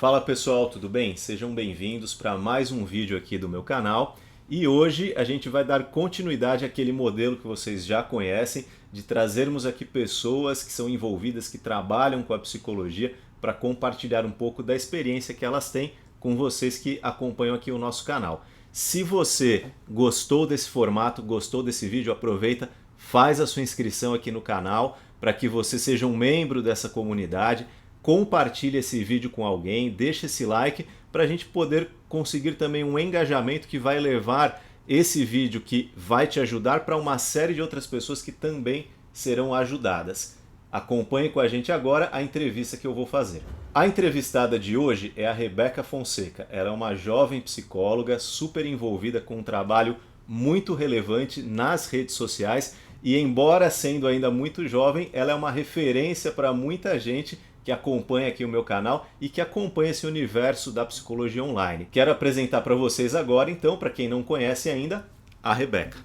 Fala pessoal, tudo bem? Sejam bem-vindos para mais um vídeo aqui do meu canal. E hoje a gente vai dar continuidade àquele modelo que vocês já conhecem, de trazermos aqui pessoas que são envolvidas, que trabalham com a psicologia, para compartilhar um pouco da experiência que elas têm com vocês que acompanham aqui o nosso canal. Se você gostou desse formato, gostou desse vídeo, aproveita, faz a sua inscrição aqui no canal para que você seja um membro dessa comunidade. Compartilhe esse vídeo com alguém, deixe esse like para a gente poder conseguir também um engajamento que vai levar esse vídeo que vai te ajudar para uma série de outras pessoas que também serão ajudadas. Acompanhe com a gente agora a entrevista que eu vou fazer. A entrevistada de hoje é a Rebeca Fonseca. Ela é uma jovem psicóloga super envolvida com um trabalho muito relevante nas redes sociais e, embora sendo ainda muito jovem, ela é uma referência para muita gente que acompanha aqui o meu canal e que acompanha esse universo da psicologia online. Quero apresentar para vocês agora, então, para quem não conhece ainda, a Rebeca.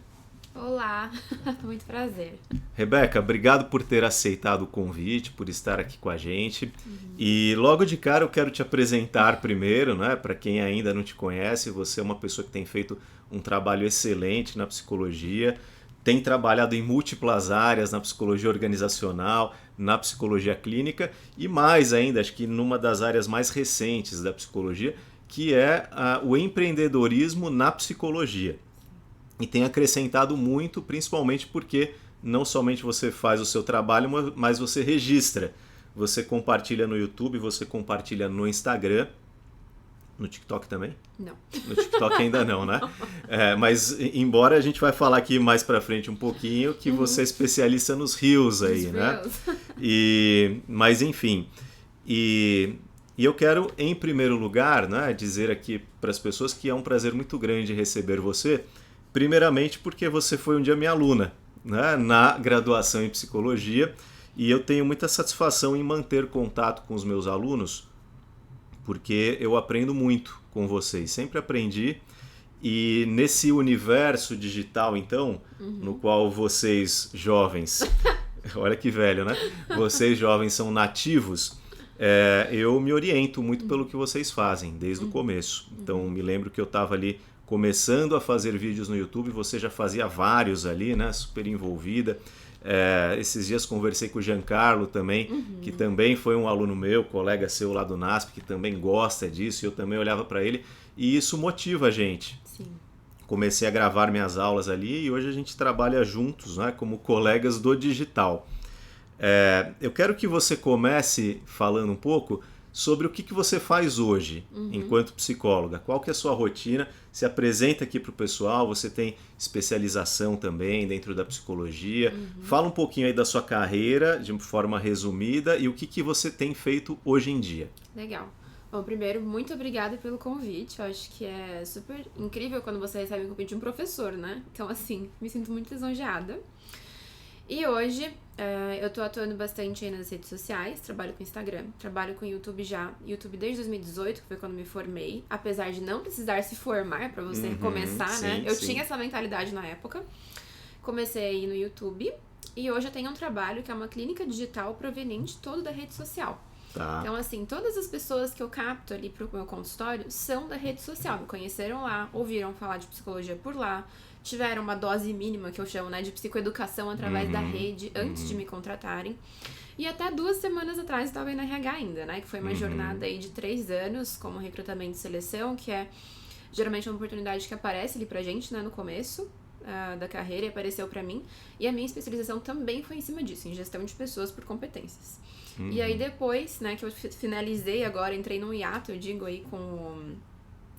Olá, muito prazer. Rebeca, obrigado por ter aceitado o convite, por estar aqui com a gente. E logo de cara eu quero te apresentar primeiro, né? Para quem ainda não te conhece, você é uma pessoa que tem feito um trabalho excelente na psicologia, tem trabalhado em múltiplas áreas, na psicologia organizacional, na psicologia clínica e mais ainda, acho que numa das áreas mais recentes da psicologia, que é o empreendedorismo na psicologia. E tem acrescentado muito, principalmente porque não somente você faz o seu trabalho, mas você registra. Você compartilha no YouTube, você compartilha no Instagram. No TikTok também? Não. No TikTok ainda não, né? Mas embora a gente vai falar aqui mais pra frente um pouquinho que você é especialista nos Reels aí, né? Mas enfim, e eu quero em primeiro lugar, né, dizer aqui para as pessoas que é um prazer muito grande receber você, primeiramente porque você foi um dia minha aluna, né, na graduação em psicologia, e eu tenho muita satisfação em manter contato com os meus alunos, porque eu aprendo muito com vocês, sempre aprendi, e nesse universo digital, então, no qual vocês jovens, olha que velho, né? Vocês jovens são nativos, eu me oriento muito pelo que vocês fazem, desde o começo. Então, me lembro que eu estava ali começando a fazer vídeos no YouTube, você já fazia vários ali, né? Super envolvida. Esses dias conversei com o Giancarlo também, que também foi um aluno meu, colega seu lá do NASP, que também gosta disso, e eu também olhava para ele, e isso motiva a gente. Sim. Comecei a gravar minhas aulas ali e hoje a gente trabalha juntos, né, como colegas do digital. Eu quero que você comece falando um pouco sobre o que você faz hoje enquanto psicóloga. Qual que é a sua rotina? Se apresenta aqui para o pessoal, você tem especialização também dentro da psicologia. Fala um pouquinho aí da sua carreira de forma resumida e o que você tem feito hoje em dia. Legal. Bom, primeiro, muito obrigada pelo convite. Eu acho que é super incrível quando você recebe um convite de um professor, né? Então, assim, me sinto muito lisonjeada. E hoje eu tô atuando bastante aí nas redes sociais, trabalho com Instagram, trabalho com YouTube já, YouTube desde 2018, que foi quando me formei, apesar de não precisar se formar pra você começar, sim, né? Eu sim. tinha essa mentalidade na época, comecei aí no YouTube e hoje eu tenho um trabalho que é uma clínica digital proveniente todo da rede social. Tá. Então, assim, todas as pessoas que eu capto ali pro meu consultório são da rede social, me conheceram lá, ouviram falar de psicologia por lá, tiveram uma dose mínima, que eu chamo, né, de psicoeducação através da rede, antes de me contratarem. E até 2 semanas atrás eu estava aí na RH ainda, né, que foi uma jornada aí de 3 anos, como recrutamento e seleção, que é geralmente uma oportunidade que aparece ali pra gente, né, no começo da carreira, e apareceu pra mim. E a minha especialização também foi em cima disso, em gestão de pessoas por competências. E aí depois, né, que eu finalizei agora, entrei num hiato, eu digo aí com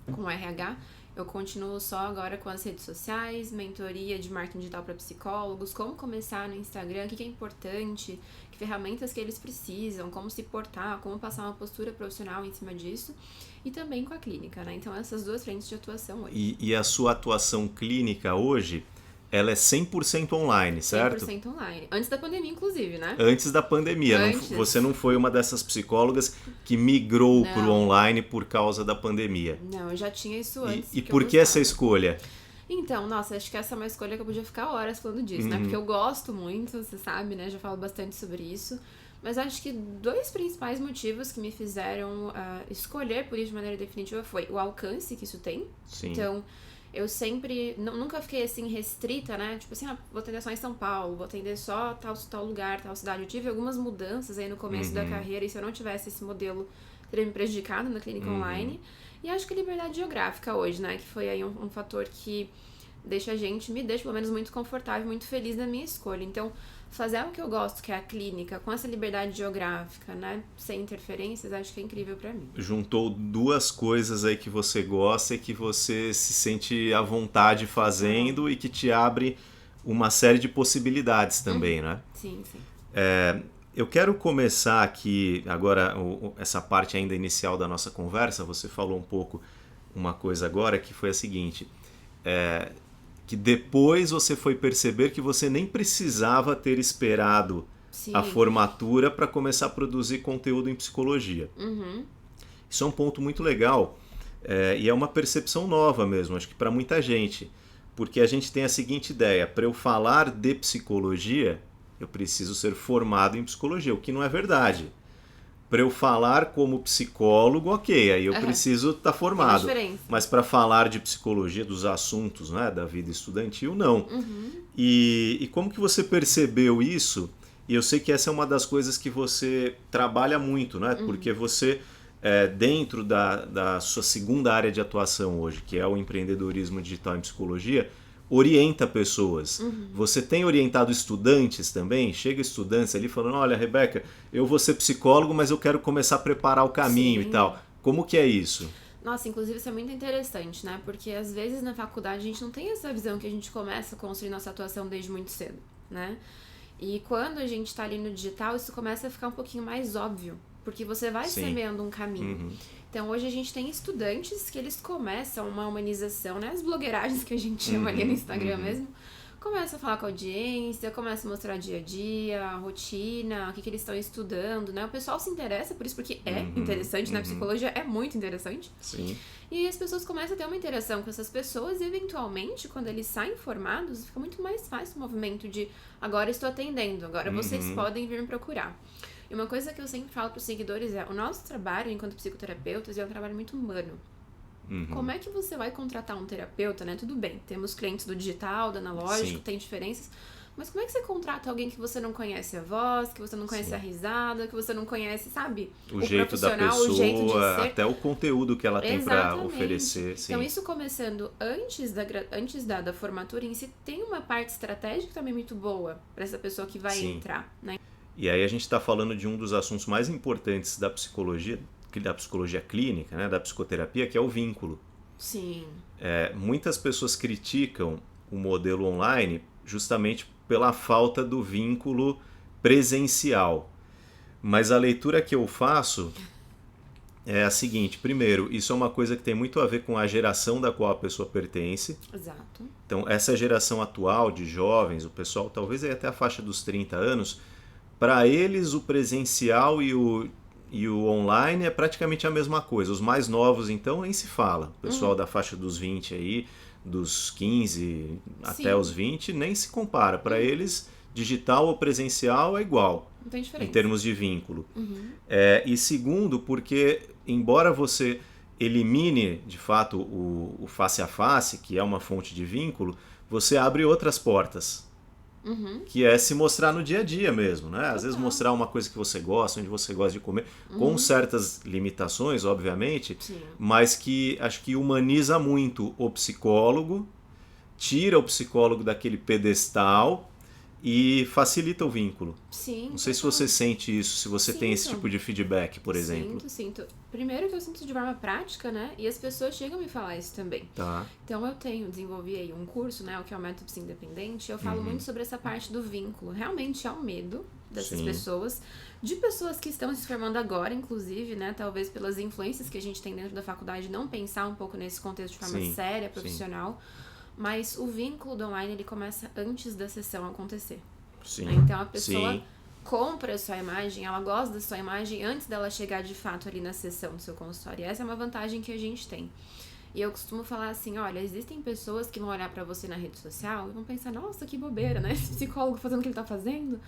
o RH, eu continuo só agora com as redes sociais, mentoria de marketing digital para psicólogos, como começar no Instagram, o que é importante, que ferramentas que eles precisam, como se portar, como passar uma postura profissional em cima disso, e também com a clínica, né? Então essas 2 frentes de atuação hoje. E a sua atuação clínica hoje, ela é 100% online, certo? 100% online. Antes da pandemia, inclusive, né? Antes da pandemia. Antes. Você não foi uma dessas psicólogas que migrou Não. para o online por causa da pandemia. Não, eu já tinha isso antes. E porque por eu que essa gostava. escolha? Então, nossa, acho que essa é uma escolha que eu podia ficar horas falando disso, né? Porque eu gosto muito, você sabe, né? Já falo bastante sobre isso. Mas acho que dois principais motivos que me fizeram escolher por isso de maneira definitiva foi o alcance que isso tem. Sim. Então, eu sempre, nunca fiquei assim restrita, né? Tipo assim, vou atender só em São Paulo, vou atender só tal lugar, tal cidade. Eu tive algumas mudanças aí no começo da carreira e se eu não tivesse esse modelo, teria me prejudicado na clínica online. E acho que a liberdade geográfica hoje, né? Que foi aí um fator que me deixa pelo menos muito confortável, muito feliz na minha escolha. Então, fazer o que eu gosto, que é a clínica, com essa liberdade geográfica, né, sem interferências, acho que é incrível pra mim. Juntou duas coisas aí que você gosta e que você se sente à vontade fazendo e que te abre uma série de possibilidades também, né? Sim, sim. Eu quero começar aqui, agora, essa parte ainda inicial da nossa conversa. Você falou um pouco uma coisa agora que foi a seguinte, que depois você foi perceber que você nem precisava ter esperado a formatura para começar a produzir conteúdo em psicologia. Isso é um ponto muito legal e é uma percepção nova mesmo, acho que para muita gente, porque a gente tem a seguinte ideia: para eu falar de psicologia, eu preciso ser formado em psicologia, o que não é verdade. Para eu falar como psicólogo, ok, aí eu preciso estar formado. Mas para falar de psicologia, dos assuntos, né, da vida estudantil, não. E como que você percebeu isso? E eu sei que essa é uma das coisas que você trabalha muito, né? Porque você, dentro da sua segunda área de atuação hoje, que é o empreendedorismo digital em psicologia, orienta pessoas. Você tem orientado estudantes também? Chega estudantes ali falando: olha, Rebeca, eu vou ser psicólogo, mas eu quero começar a preparar o caminho e tal. Como que é isso? Nossa, inclusive isso é muito interessante, né? Porque às vezes na faculdade a gente não tem essa visão que a gente começa a construir nossa atuação desde muito cedo, né? E quando a gente tá ali no digital, isso começa a ficar um pouquinho mais óbvio, porque você vai semeando um caminho. Então hoje a gente tem estudantes que eles começam uma humanização, né? As blogueiragens que a gente chama ali no Instagram mesmo. Começa a falar com a audiência, começa a mostrar dia a dia, a rotina, o que eles estão estudando, né? O pessoal se interessa por isso, porque é interessante, né? A psicologia é muito interessante. Sim. E as pessoas começam a ter uma interação com essas pessoas e, eventualmente, quando eles saem formados, fica muito mais fácil o movimento de agora estou atendendo, agora vocês podem vir me procurar. E uma coisa que eu sempre falo para os seguidores é: o nosso trabalho enquanto psicoterapeutas é um trabalho muito humano. Como é que você vai contratar um terapeuta, né? Tudo bem, temos clientes do digital, do analógico, tem diferenças. Mas como é que você contrata alguém que você não conhece a voz, que você não conhece a risada, que você não conhece, sabe? O jeito da pessoa, o jeito de ser. até o conteúdo que ela tem para oferecer. Sim. Então isso começando antes da formatura em si, tem uma parte estratégica também muito boa para essa pessoa que vai entrar, né? E aí a gente está falando de um dos assuntos mais importantes da psicologia clínica, né, da psicoterapia, que é o vínculo. Sim. Muitas pessoas criticam o modelo online justamente pela falta do vínculo presencial. Mas a leitura que eu faço é a seguinte: primeiro, isso é uma coisa que tem muito a ver com a geração da qual a pessoa pertence. Exato. Então, essa geração atual de jovens, o pessoal talvez aí até a faixa dos 30 anos, para eles o presencial e o online é praticamente a mesma coisa. Os mais novos, então, nem se fala. O pessoal da faixa dos 20 aí, dos 15 até os 20, nem se compara. Para eles, digital ou presencial é igual. Não tem diferença. Em termos de vínculo. E segundo, porque embora você elimine, de fato, o face a face, que é uma fonte de vínculo, você abre outras portas. Que é se mostrar no dia a dia mesmo, né? Às vezes mostrar uma coisa que você gosta, onde você gosta de comer, com certas limitações, obviamente, mas que acho que humaniza muito o psicólogo, tira o psicólogo daquele pedestal e facilita o vínculo. Sim. Não sei se você sente isso, se você tem esse tipo de feedback, por exemplo. Sinto. Primeiro que eu sinto de forma prática, né? E as pessoas chegam a me falar isso também. Tá. Então eu desenvolvi aí um curso, né? O que é o Método Psi Independente. Eu falo muito sobre essa parte do vínculo. Realmente há um medo dessas pessoas. De pessoas que estão se formando agora, inclusive, né? Talvez pelas influências que a gente tem dentro da faculdade, não pensar um pouco nesse contexto de forma séria, profissional. Mas o vínculo do online, ele começa antes da sessão acontecer. Sim. Então a pessoa compra a sua imagem, ela gosta da sua imagem antes dela chegar de fato ali na sessão do seu consultório. E essa é uma vantagem que a gente tem. E eu costumo falar assim: olha, existem pessoas que vão olhar pra você na rede social e vão pensar: nossa, que bobeira, né? Esse psicólogo fazendo o que ele tá fazendo.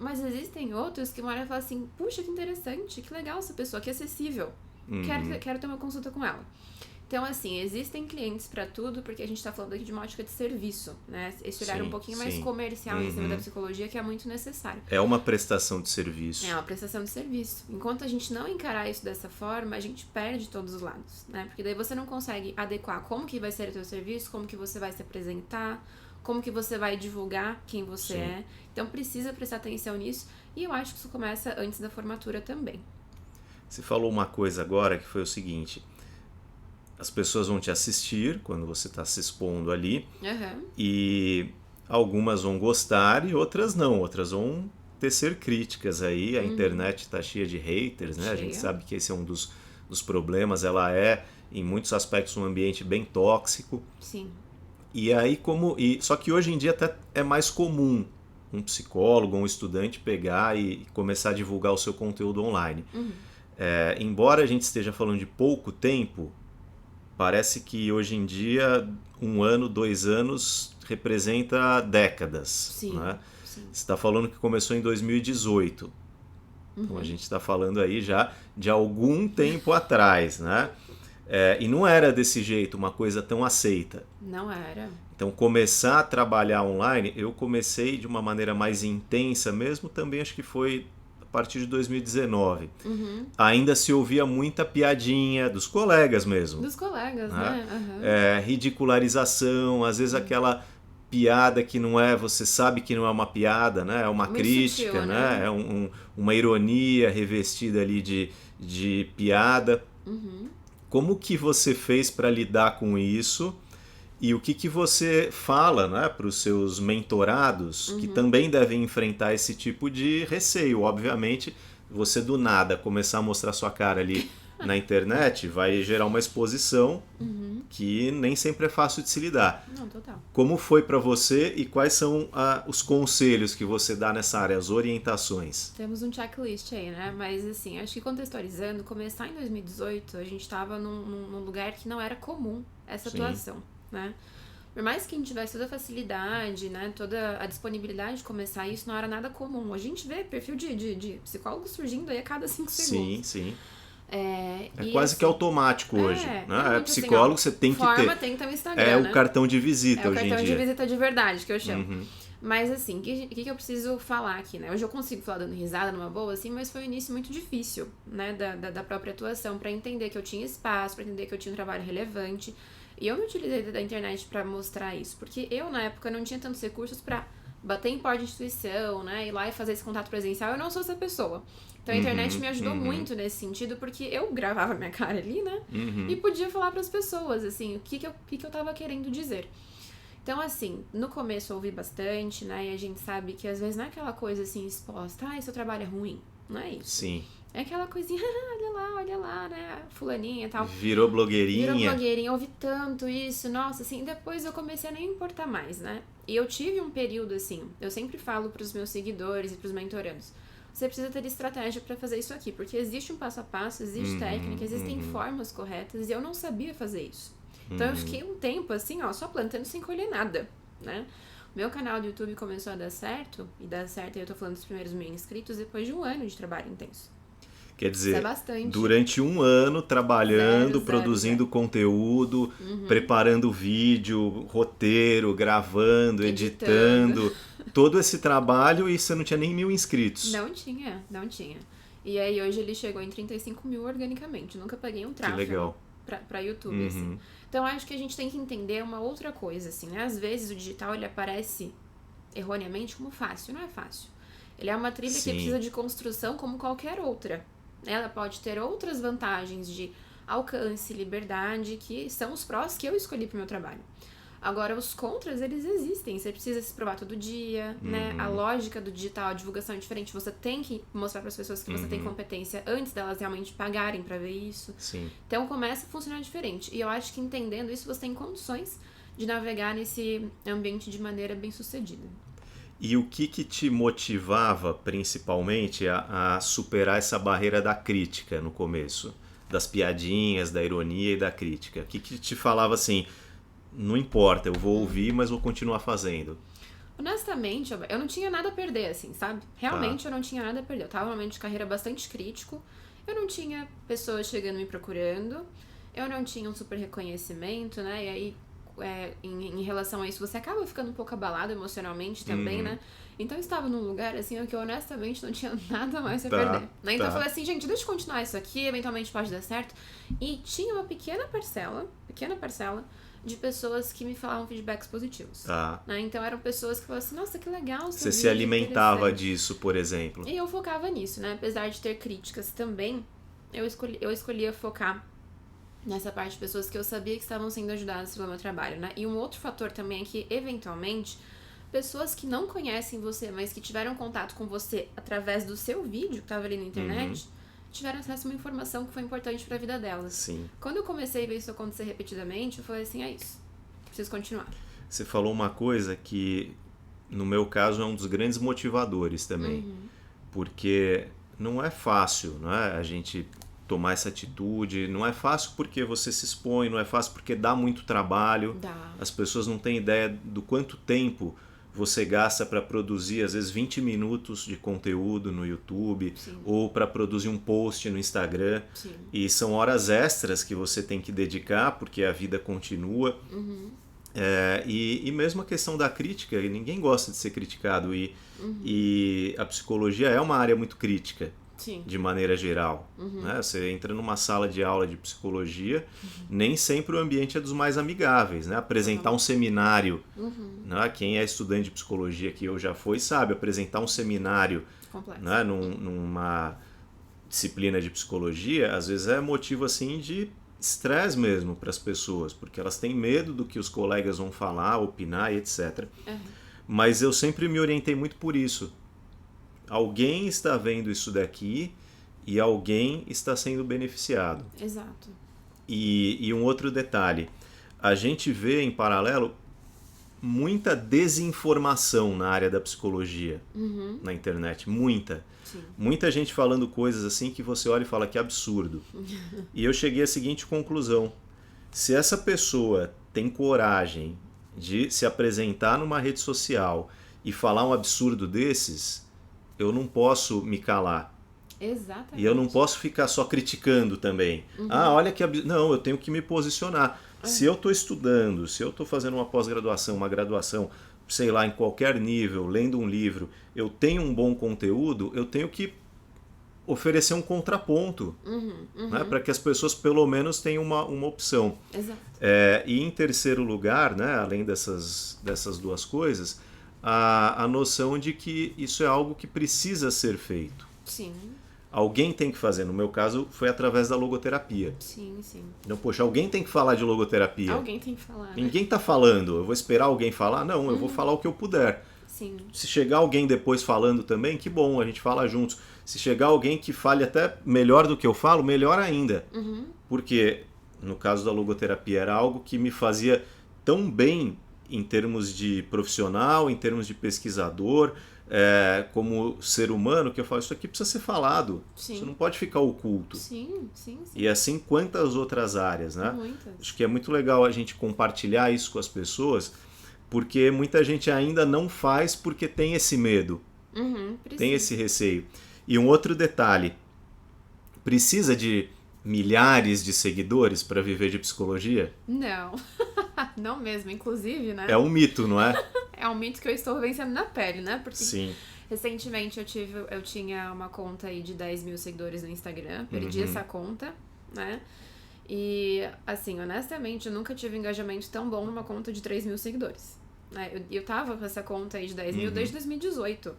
Mas existem outros que moram e falam assim, puxa, que interessante, que legal essa pessoa, que acessível. Quero ter uma consulta com ela. Então, assim, existem clientes para tudo, porque a gente tá falando aqui de uma ótica de serviço, né? Esse olhar um pouquinho mais comercial em cima da psicologia, que é muito necessário. É uma prestação de serviço. É uma prestação de serviço. Enquanto a gente não encarar isso dessa forma, a gente perde todos os lados, né? Porque daí você não consegue adequar como que vai ser o teu serviço, como que você vai se apresentar, como que você vai divulgar quem você é. Então, precisa prestar atenção nisso. E eu acho que isso começa antes da formatura também. Você falou uma coisa agora que foi o seguinte: as pessoas vão te assistir quando você está se expondo ali, e algumas vão gostar e outras não, outras vão tecer críticas aí. A internet está cheia de haters, né? A gente sabe que esse é um dos problemas. Ela é, em muitos aspectos, um ambiente bem tóxico. Sim. E aí, só que hoje em dia até é mais comum um psicólogo, um estudante pegar e começar a divulgar o seu conteúdo online. Embora a gente esteja falando de pouco tempo, parece que hoje em dia 1 ano, 2 anos representa décadas. Sim, né? sim. Você está falando que começou em 2018. Então a gente está falando aí já de algum tempo atrás, né? E não era desse jeito, uma coisa tão aceita. Não era. Então começar a trabalhar online, eu comecei de uma maneira mais intensa mesmo, também acho que foi a partir de 2019. Ainda se ouvia muita piadinha dos colegas mesmo. Dos colegas, né? Ridicularização, às vezes aquela piada que não é, você sabe que não é uma piada, né? É uma muito crítica, sutil, né? É uma ironia revestida ali de piada. Como que você fez para lidar com isso? E o que você fala, né, para os seus mentorados, que também devem enfrentar esse tipo de receio? Obviamente, você do nada começar a mostrar sua cara ali na internet vai gerar uma exposição que nem sempre é fácil de se lidar. Não, total. Como foi para você e quais são os conselhos que você dá nessa área, as orientações? Temos um checklist aí, né? Mas, assim, acho que contextualizando, começar em 2018, a gente estava num lugar que não era comum essa atuação, né? Por mais que a gente tivesse toda a facilidade, né, toda a disponibilidade de começar, isso não era nada comum. A gente vê perfil de psicólogo surgindo aí a cada 5 segundos. Sim. É e quase assim, que automático hoje, né? Muito Psicólogo, assim, você tem que ter. Tem que ter um Instagram, É né? o cartão de visita hoje em dia. É o cartão de visita de verdade, que eu chamo. Mas assim, o que eu preciso falar aqui, né? Hoje eu consigo falar dando risada numa boa, assim, mas foi um início muito difícil, né? Da própria atuação, pra entender que eu tinha espaço, pra entender que eu tinha um trabalho relevante. E eu me utilizei da internet pra mostrar isso, porque eu, na época, não tinha tantos recursos pra bater em porta de instituição, né? Ir lá e fazer esse contato presencial. Eu não sou essa pessoa. Então a internet me ajudou muito nesse sentido, porque eu gravava minha cara ali, né? E podia falar pras pessoas, assim, o que eu tava querendo dizer. Então, assim, no começo eu ouvi bastante, né? E a gente sabe que às vezes não é aquela coisa assim exposta, seu trabalho é ruim. Não é isso. Sim. É aquela coisinha, olha lá, né? Fulaninha e tal. Virou blogueirinha. Ouvi tanto isso, nossa, assim, depois eu comecei a nem importar mais, né? E eu tive um período, assim, eu sempre falo pros meus seguidores e pros mentorandos, você precisa ter estratégia pra fazer isso aqui, porque existe um passo a passo, existe técnica, existem formas corretas, e eu não sabia fazer isso. Então eu fiquei um tempo, assim, só plantando sem colher nada, né? Meu canal do YouTube começou a dar certo, e dar certo, eu tô falando dos primeiros 1.000 inscritos, depois de 1 ano de trabalho intenso. Quer dizer, é bastante. Durante 1 ano trabalhando, produzindo conteúdo, preparando vídeo, roteiro, gravando, editando, todo esse trabalho, e você não tinha nem 1.000 inscritos. Não tinha. E aí hoje ele chegou em 35 mil organicamente, nunca paguei um tráfego. Que legal. Pra YouTube, assim. Então acho que a gente tem que entender uma outra coisa, assim, né? Às vezes o digital, ele aparece erroneamente como fácil, não é fácil. Ele é uma trilha que precisa de construção como qualquer outra. Ela pode ter outras vantagens de alcance, liberdade, que são os prós que eu escolhi pro meu trabalho. Agora, os contras, eles existem. Você precisa se provar todo dia, né? A lógica do digital, a divulgação é diferente. Você tem que mostrar para as pessoas que você tem competência antes delas realmente pagarem para ver isso. Sim. Então, começa a funcionar diferente. E eu acho que entendendo isso, você tem condições de navegar nesse ambiente de maneira bem sucedida. E o que te motivava, principalmente, a superar essa barreira da crítica no começo? Das piadinhas, da ironia e da crítica? O que te falava assim, não importa, eu vou ouvir, mas vou continuar fazendo? Honestamente, eu não tinha nada a perder, assim, sabe? Realmente eu não tinha nada a perder. Eu tava num momento de carreira bastante crítico. Eu não tinha pessoas chegando me procurando. Eu não tinha um super reconhecimento, né? E aí, em relação a isso, você acaba ficando um pouco abalado emocionalmente também, né? Então eu estava num lugar, assim, que eu honestamente não tinha nada mais a perder. Né? Então eu falei assim, gente, deixa eu continuar isso aqui, eventualmente pode dar certo. E tinha uma pequena parcela de pessoas que me falavam feedbacks positivos. Né? Então eram pessoas que falavam assim, nossa, que legal. Você se alimentava disso, por exemplo. E eu focava nisso, né? Apesar de ter críticas também, eu escolhia focar nessa parte de pessoas que eu sabia que estavam sendo ajudadas pelo meu trabalho, né? E um outro fator também é que, eventualmente, pessoas que não conhecem você, mas que tiveram contato com você através do seu vídeo que estava ali na internet, tiveram acesso a uma informação que foi importante para a vida delas. Sim. Quando eu comecei a ver isso acontecer repetidamente, eu falei assim, é isso, preciso continuar. Você falou uma coisa que, no meu caso, é um dos grandes motivadores também. Porque não é fácil, não é? A gente tomar essa atitude, não é fácil porque você se expõe, não é fácil porque dá muito trabalho. As pessoas não têm ideia do quanto tempo você gasta para produzir, às vezes, 20 minutos de conteúdo no YouTube. Sim. Ou para produzir um post no Instagram. Sim. E são horas extras que você tem que dedicar, porque a vida continua. E mesmo a questão da crítica, ninguém gosta de ser criticado. E a psicologia é uma área muito crítica. Sim. De maneira geral. Né? Você entra numa sala de aula de psicologia, nem sempre o ambiente é dos mais amigáveis. Né? Apresentar um seminário, né? Quem é estudante de psicologia que eu já fui sabe, apresentar um seminário, né? Numa disciplina de psicologia, às vezes é motivo assim de estresse mesmo para as pessoas, porque elas têm medo do que os colegas vão falar, opinar e etc. Mas eu sempre me orientei muito por isso. Alguém está vendo isso daqui e alguém está sendo beneficiado. Exato. E um outro detalhe, a gente vê em paralelo muita desinformação na área da psicologia na internet, muita. Sim. Muita gente falando coisas assim que você olha e fala que absurdo. E eu cheguei à seguinte conclusão, se essa pessoa tem coragem de se apresentar numa rede social e falar um absurdo desses, eu não posso me calar. Exatamente. E eu não posso ficar só criticando também. Olha que não, eu tenho que me posicionar. Se eu estou estudando, se eu estou fazendo uma pós-graduação, uma graduação, sei lá, em qualquer nível, lendo um livro, eu tenho um bom conteúdo, eu tenho que oferecer um contraponto, né, para que as pessoas pelo menos tenham uma opção. Exato. E em terceiro lugar, né, além dessas duas coisas, a noção de que isso é algo que precisa ser feito. Sim. Alguém tem que fazer. No meu caso, foi através da logoterapia. Sim, sim. Então, poxa, alguém tem que falar de logoterapia. Alguém tem que falar, né? Ninguém está falando. Eu vou esperar alguém falar? Não, eu vou falar o que eu puder. Sim. Se chegar alguém depois falando também, que bom, a gente fala juntos. Se chegar alguém que fale até melhor do que eu falo, melhor ainda. Porque, no caso da logoterapia, era algo que me fazia tão bem em termos de profissional, em termos de pesquisador, como ser humano, que eu falo, isso aqui precisa ser falado. Sim. Isso não pode ficar oculto. Sim. E assim quantas outras áreas, né? Muitas. Acho que é muito legal a gente compartilhar isso com as pessoas, porque muita gente ainda não faz porque tem esse medo, tem esse receio. E um outro detalhe, precisa de milhares de seguidores para viver de psicologia? Não. Não mesmo, inclusive, né? É um mito, não é? É um mito que eu estou vencendo na pele, né? Porque Sim. recentemente eu tinha uma conta aí de 10 mil seguidores no Instagram, perdi essa conta, né? E, assim, honestamente, eu nunca tive um engajamento tão bom numa conta de 3 mil seguidores. Né? Eu tava com essa conta aí de 10 mil desde 2018.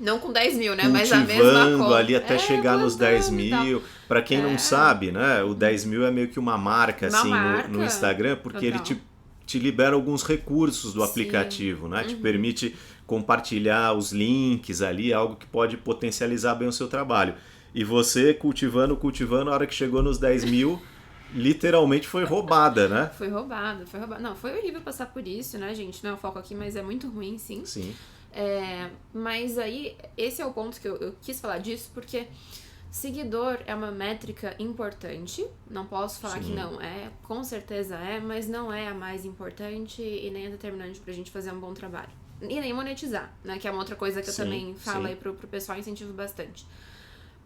Não com 10 mil, né? Mas a mesma conta. Ali até chegar nos 10 mil. Para quem não sabe, né? O 10 mil é meio que uma marca, assim, no Instagram, porque ele te libera alguns recursos do aplicativo, né? Te permite compartilhar os links ali, algo que pode potencializar bem o seu trabalho. E você cultivando, a hora que chegou nos 10 mil, literalmente foi roubada, né? Foi roubada. Não, foi horrível passar por isso, né, gente? Não é o foco aqui, mas é muito ruim, sim. Sim. Mas aí, esse é o ponto que eu quis falar disso, porque seguidor é uma métrica importante, não posso falar que não é, com certeza é, mas não é a mais importante e nem é determinante pra gente fazer um bom trabalho. E nem monetizar, né? Que é uma outra coisa que eu também falo aí pro pessoal, incentivo bastante.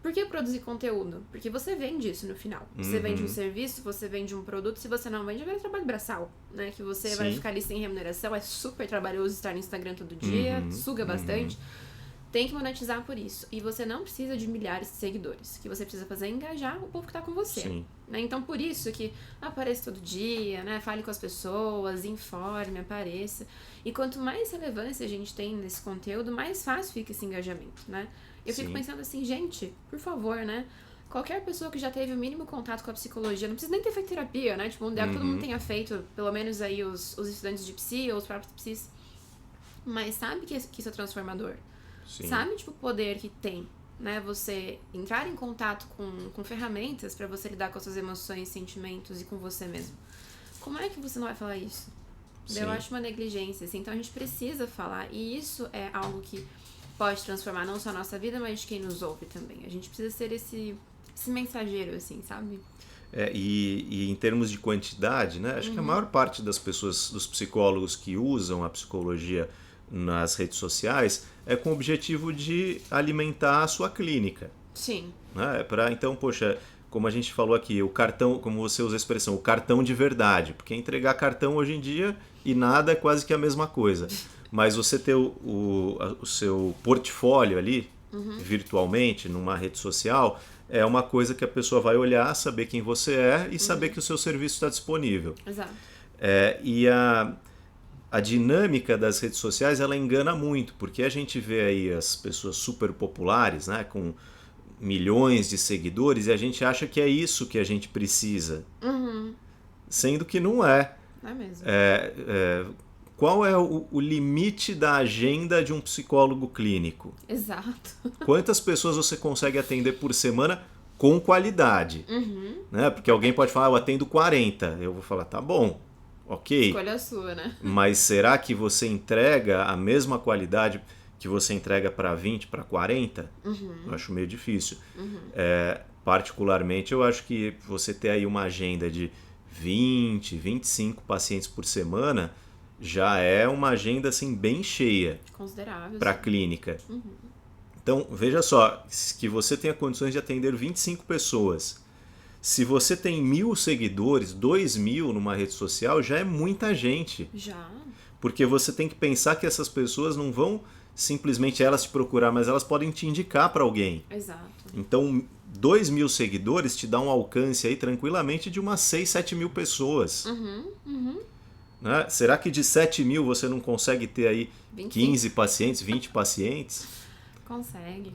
Por que produzir conteúdo? Porque você vende isso no final. Você vende um serviço, você vende um produto. Se você não vende, vai trabalho braçal, né? Que você vai ficar ali sem remuneração. É super trabalhoso estar no Instagram todo dia, suga bastante. Tem que monetizar por isso. E você não precisa de milhares de seguidores. O que você precisa fazer é engajar o povo que tá com você. Né? Então, por isso que apareça todo dia, né? Fale com as pessoas, informe, apareça. E quanto mais relevância a gente tem nesse conteúdo, mais fácil fica esse engajamento, né? Eu fico pensando assim, gente, por favor, né? Qualquer pessoa que já teve o mínimo contato com a psicologia, não precisa nem ter feito terapia, né? Tipo, um ideal que todo mundo tenha feito, pelo menos aí os estudantes de psi ou os próprios psis. Mas sabe que isso é transformador. Sabe, tipo, o poder que tem, né? Você entrar em contato com ferramentas pra você lidar com as suas emoções, sentimentos e com você mesmo. Como é que você não vai falar isso? Eu acho uma negligência, assim. Então a gente precisa falar. E isso é algo que pode transformar não só a nossa vida, mas de quem nos ouve também. A gente precisa ser esse mensageiro, assim, sabe? E em termos de quantidade, né? Acho que a maior parte das pessoas, dos psicólogos que usam a psicologia nas redes sociais é com o objetivo de alimentar a sua clínica. Sim. Né? Então, poxa, como a gente falou aqui, o cartão, como você usa a expressão, o cartão de verdade. Porque entregar cartão hoje em dia e nada é quase que a mesma coisa. Mas você ter o seu portfólio ali, virtualmente, numa rede social, é uma coisa que a pessoa vai olhar, saber quem você é e saber que o seu serviço está disponível. Exato. E a dinâmica das redes sociais, ela engana muito, porque a gente vê aí as pessoas super populares, né, com milhões de seguidores, e a gente acha que é isso que a gente precisa. Sendo que não é. Não é mesmo. Qual é o limite da agenda de um psicólogo clínico? Exato. Quantas pessoas você consegue atender por semana com qualidade? Né? Porque alguém pode falar, eu atendo 40. Eu vou falar, tá bom, ok. Escolha a sua, né? Mas será que você entrega a mesma qualidade que você entrega para 20, para 40? Eu acho meio difícil. Particularmente, eu acho que você ter aí uma agenda de 20, 25 pacientes por semana já é uma agenda assim bem cheia. Considerável. Para a clínica. Então, veja só, que você tenha condições de atender 25 pessoas. Se você tem 1.000 seguidores, 2.000 numa rede social, já é muita gente. Já. Porque você tem que pensar que essas pessoas não vão simplesmente elas te procurar, mas elas podem te indicar para alguém. Exato. Então, 2.000 seguidores te dá um alcance aí tranquilamente de umas 6, 7 mil pessoas. Né? Será que de 7.000 você não consegue ter aí 15 pacientes, 20 pacientes? Consegue.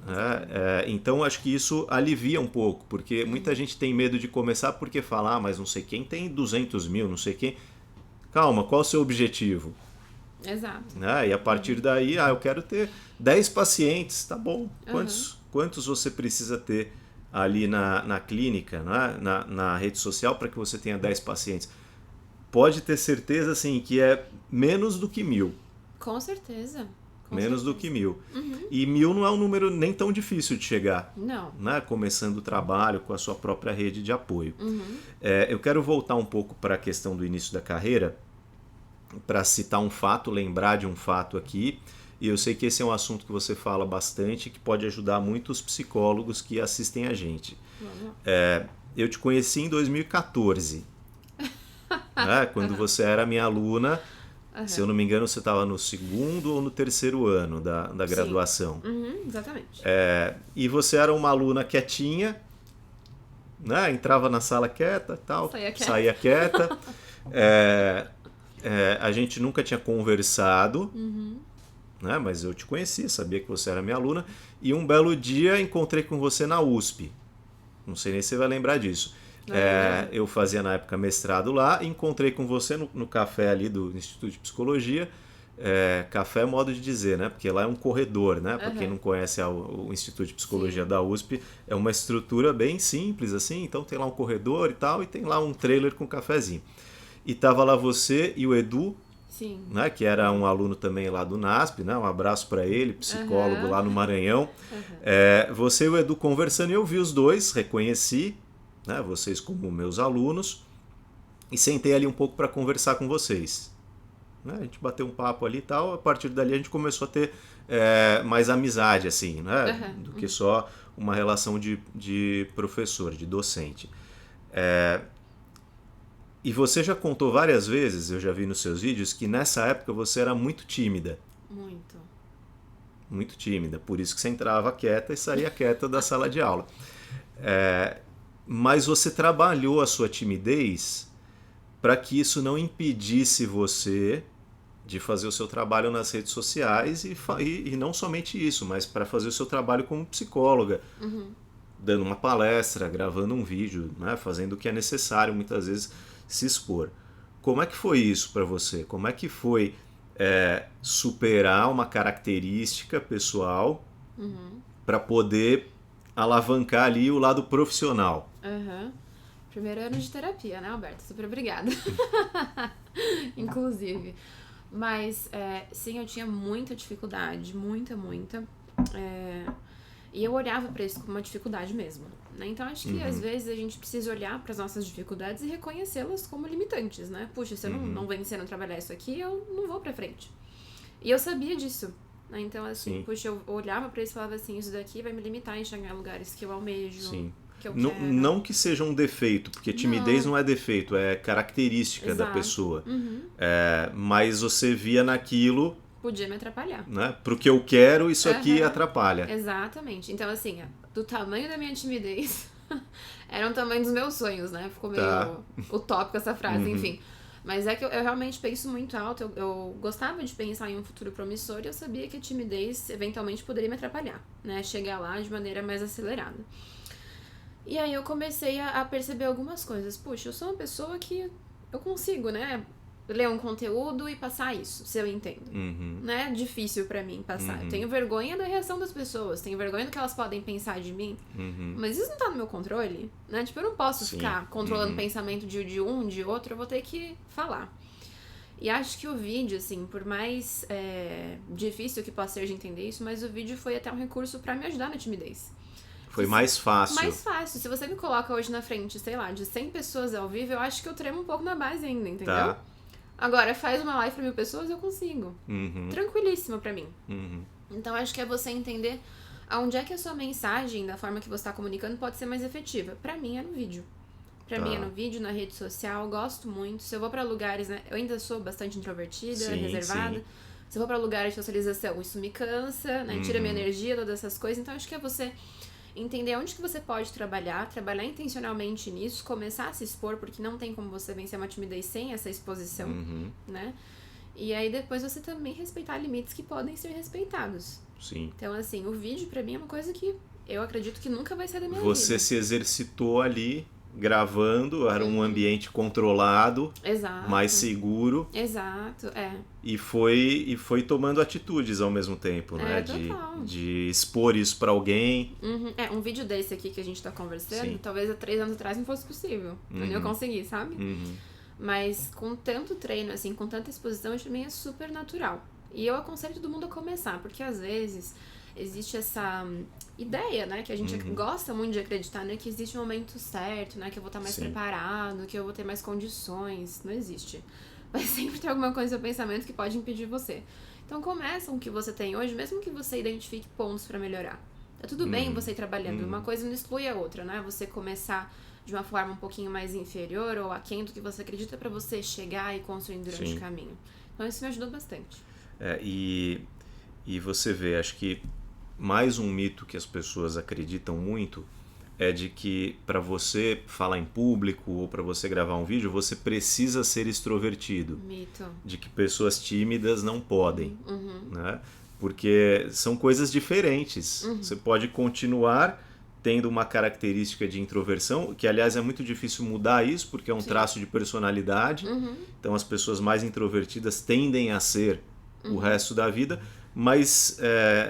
Então acho que isso alivia um pouco, porque muita gente tem medo de começar porque fala, mas não sei quem tem 200 mil, não sei quem. Calma, qual é o seu objetivo? Exato. E a partir daí, eu quero ter 10 pacientes, tá bom. Quantos você precisa ter ali na clínica, na rede social para que você tenha 10 pacientes? Pode ter certeza assim, que é menos do que 1.000. Com certeza. Menos do que 1.000. E 1.000 não é um número nem tão difícil de chegar. Não. Né? Começando o trabalho com a sua própria rede de apoio. Eu quero voltar um pouco para a questão do início da carreira, para citar um fato, lembrar de um fato aqui. E eu sei que esse é um assunto que você fala bastante, que pode ajudar muitos psicólogos que assistem a gente. Eu te conheci em 2014. Né? Quando você era minha aluna. Se eu não me engano, você estava no 2º ou no 3º ano da graduação. Exatamente. E você era uma aluna quietinha, né? Entrava na sala quieta, tal, saía quieta. A gente nunca tinha conversado, né? Mas eu te conhecia, sabia que você era minha aluna. E um belo dia encontrei com você na USP. Não sei nem se você vai lembrar disso. Eu fazia na época mestrado lá, encontrei com você no café ali do Instituto de Psicologia. Café é modo de dizer, né? Porque lá é um corredor, né? Para quem não conhece o Instituto de Psicologia da USP, é uma estrutura bem simples assim, então tem lá um corredor e tal, e tem lá um trailer com cafezinho. E tava lá você e o Edu, né? Que era um aluno também lá do NASP, né? Um abraço para ele, psicólogo lá no Maranhão. Você e o Edu conversando, e eu vi os dois, reconheci, né, vocês como meus alunos, e sentei ali um pouco para conversar com vocês. né? A gente bateu um papo ali e tal, a partir dali a gente começou a ter mais amizade, assim, né? Do que só uma relação de professor, de docente. E você já contou várias vezes, eu já vi nos seus vídeos, que nessa época você era muito tímida. Muito. Muito tímida, por isso que você entrava quieta e saía quieta da sala de aula. Mas você trabalhou a sua timidez para que isso não impedisse você de fazer o seu trabalho nas redes sociais e não somente isso, mas para fazer o seu trabalho como psicóloga, dando uma palestra, gravando um vídeo, né, fazendo o que é necessário muitas vezes se expor. Como é que foi isso para você? Como é que foi superar uma característica pessoal para poder alavancar ali o lado profissional? Primeiro ano de terapia, né, Alberto? Super obrigada. Inclusive. Mas, sim, eu tinha muita dificuldade, muita. E eu olhava pra isso como uma dificuldade mesmo, né? Então, acho que às vezes a gente precisa olhar para as nossas dificuldades e reconhecê-las como limitantes, né? Puxa, se eu não vencer, não trabalhar isso aqui, eu não vou pra frente. E eu sabia disso, né? Então, assim, puxa, eu olhava pra isso e falava assim, isso daqui vai me limitar a enxergar lugares que eu almejo. Sim. Que eu não, quero. Não que seja um defeito, porque timidez não é defeito, é característica da pessoa. Mas você via naquilo... Podia me atrapalhar. Né? Pro que eu quero, isso aqui atrapalha. Exatamente. Então, assim, do tamanho da minha timidez, era o tamanho dos meus sonhos, né? Ficou meio utópico essa frase, enfim. Mas é que eu realmente penso muito alto, eu gostava de pensar em um futuro promissor e eu sabia que a timidez eventualmente poderia me atrapalhar, né? Chegar lá de maneira mais acelerada. E aí eu comecei a perceber algumas coisas. Puxa, eu sou uma pessoa que eu consigo, né? Ler um conteúdo e passar isso, se eu entendo. Não é difícil pra mim passar. Eu tenho vergonha da reação das pessoas, tenho vergonha do que elas podem pensar de mim. Mas isso não tá no meu controle, né? Tipo, eu não posso ficar controlando o pensamento de um, de outro, eu vou ter que falar. E acho que o vídeo, assim, por mais difícil que possa ser de entender isso, mas o vídeo foi até um recurso pra me ajudar na timidez. Foi mais fácil. Mais fácil. Se você me coloca hoje na frente, sei lá, de 100 pessoas ao vivo, eu acho que eu tremo um pouco na base ainda, entendeu? Tá. Agora, faz uma live pra 1000 pessoas, eu consigo. Tranquilíssimo pra mim. Então, acho que é você entender aonde é que a sua mensagem, da forma que você tá comunicando, pode ser mais efetiva. Pra mim, é no vídeo. Pra mim, é no vídeo, na rede social, gosto muito. Se eu vou pra lugares, né, eu ainda sou bastante introvertida, reservada. Sim. Se eu vou pra lugares de socialização, isso me cansa, né, tira minha energia, todas essas coisas. Então, acho que é você entender onde que você pode trabalhar intencionalmente nisso, começar a se expor, porque não tem como você vencer uma timidez sem essa exposição, né? E aí depois você também respeitar limites que podem ser respeitados. Sim. Então, assim, o vídeo pra mim é uma coisa que eu acredito que nunca vai sair da minha Você vida. se exercitou ali, gravando, era um ambiente controlado, Exato. mais seguro. Exato, E foi tomando atitudes ao mesmo tempo, né? Total. De expor isso pra alguém. Um vídeo desse aqui que a gente tá conversando, talvez há 3 anos atrás não fosse possível. Eu nem consegui, sabe? Mas com tanto treino, assim, com tanta exposição, isso também é super natural. E eu aconselho todo mundo a começar, porque às vezes existe essa ideia, né, que a gente gosta muito de acreditar, né, que existe um momento certo, né, que eu vou estar mais preparado, que eu vou ter mais condições. Não existe. Vai sempre ter alguma coisa no seu pensamento que pode impedir você. Então começa com o que você tem hoje, mesmo que você identifique pontos pra melhorar. Tá tudo bem você ir trabalhando, uma coisa não exclui a outra, né? Você começar de uma forma um pouquinho mais inferior ou aquém do que você acredita pra você chegar e construir durante o caminho. Então isso me ajudou bastante. E você vê, acho que mais um mito que as pessoas acreditam muito é de que para você falar em público ou para você gravar um vídeo, você precisa ser extrovertido. Mito. De que pessoas tímidas não podem, né? Porque são coisas diferentes. Você pode continuar tendo uma característica de introversão, que aliás é muito difícil mudar isso, porque é um traço de personalidade. Então as pessoas mais introvertidas tendem a ser o resto da vida, mas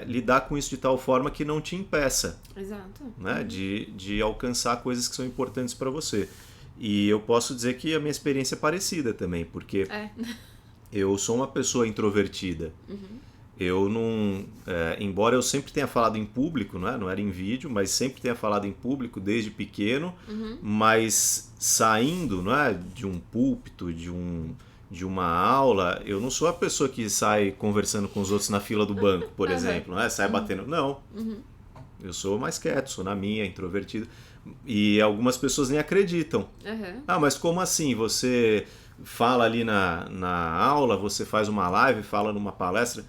lidar com isso de tal forma que não te impeça. Exato. Né? De alcançar coisas que são importantes para você. E eu posso dizer que a minha experiência é parecida também, porque eu sou uma pessoa introvertida. Eu não... embora eu sempre tenha falado em público, né? Não era em vídeo, mas sempre tenha falado em público desde pequeno, mas saindo, não é, de um púlpito, de uma aula, eu não sou a pessoa que sai conversando com os outros na fila do banco, por exemplo, né? Sai batendo. Não. Eu sou mais quieto, sou na minha, introvertido. E algumas pessoas nem acreditam. Ah, mas como assim? Você fala ali na aula, você faz uma live, fala numa palestra,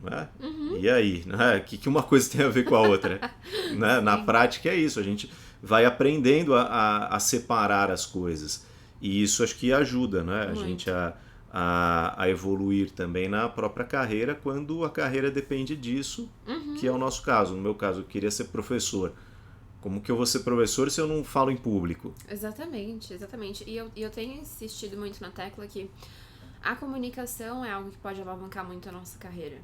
né? E aí? Né? Que uma coisa tem a ver com a outra? Né? Na prática é isso, a gente vai aprendendo a separar as coisas. E isso acho que ajuda, né? A gente a evoluir também na própria carreira, quando a carreira depende disso, que é o nosso caso. No meu caso, eu queria ser professor. Como que eu vou ser professor se eu não falo em público? Exatamente, exatamente. E eu tenho insistido muito na tecla que a comunicação é algo que pode alavancar muito a nossa carreira,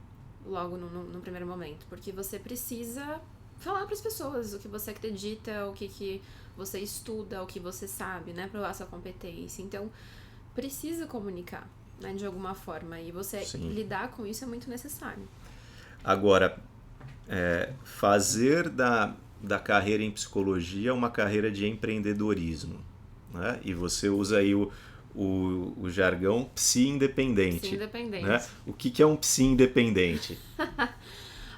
logo no primeiro momento. Porque você precisa falar para as pessoas o que você acredita, o que você estuda, o que você sabe, né? Provar sua competência. Então, precisa comunicar, né? De alguma forma. E você lidar com isso é muito necessário. Agora, fazer da carreira em psicologia uma carreira de empreendedorismo, né? E você usa aí o jargão psi-independente. Psi-independente. Né? O que é um psi-independente?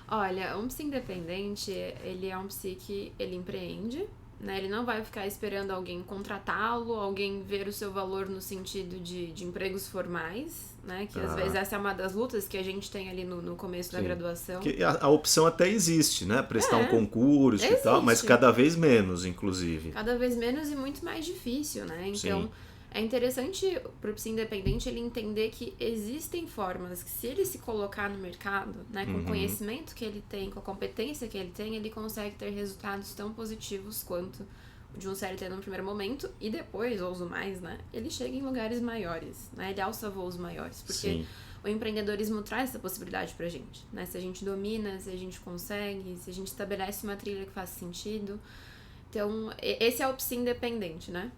Olha, um psi independente, ele é um psi que ele empreende, né? Ele não vai ficar esperando alguém contratá-lo, alguém ver o seu valor no sentido de empregos formais, né? Que às vezes essa é uma das lutas que a gente tem ali no começo da graduação. Que a opção até existe, né? Prestar um concurso e tal, mas cada vez menos, inclusive. Cada vez menos e muito mais difícil, né? Então, é interessante para o psi independente ele entender que existem formas que, se ele se colocar no mercado, né, com o conhecimento que ele tem, com a competência que ele tem, ele consegue ter resultados tão positivos quanto o de um CLT no primeiro momento, e depois, ouso mais, né, ele chega em lugares maiores, né, ele alça voos maiores, porque o empreendedorismo traz essa possibilidade pra gente, né, se a gente domina, se a gente consegue, se a gente estabelece uma trilha que faz sentido. Então, esse é o psi independente, né?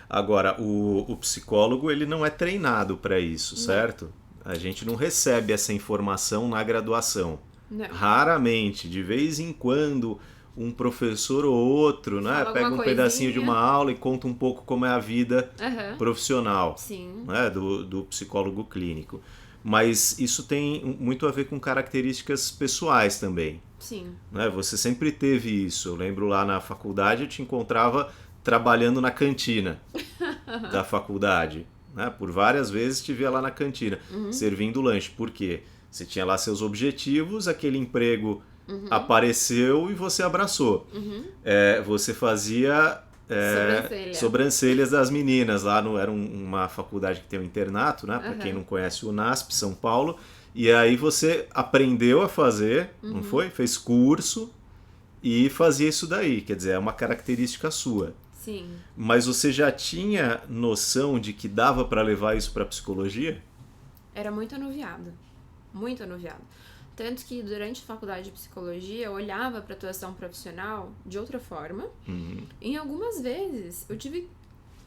Agora, o psicólogo ele não é treinado para isso, certo? A gente não recebe essa informação na graduação. Não. Raramente, de vez em quando, um professor ou outro, né, pega um pedacinho de uma aula e conta um pouco como é a vida profissional, né, do psicólogo clínico. Mas isso tem muito a ver com características pessoais também. Sim. Né? Você sempre teve isso. Eu lembro lá na faculdade eu te encontrava trabalhando na cantina da faculdade, né? Por várias vezes te via lá na cantina, servindo lanche. Por quê? Você tinha lá seus objetivos, aquele emprego apareceu e você abraçou. Você fazia sobrancelhas das meninas lá era uma faculdade que tem um internato, né? Para quem não conhece, o UNASP, São Paulo. E aí você aprendeu a fazer, não foi? Fez curso e fazia isso daí. Quer dizer, é uma característica sua. Sim. Mas você já tinha noção de que dava para levar isso para psicologia? Era muito anuviado. Muito anuviado. Tanto que durante a faculdade de psicologia eu olhava para a atuação profissional de outra forma. Em algumas vezes eu tive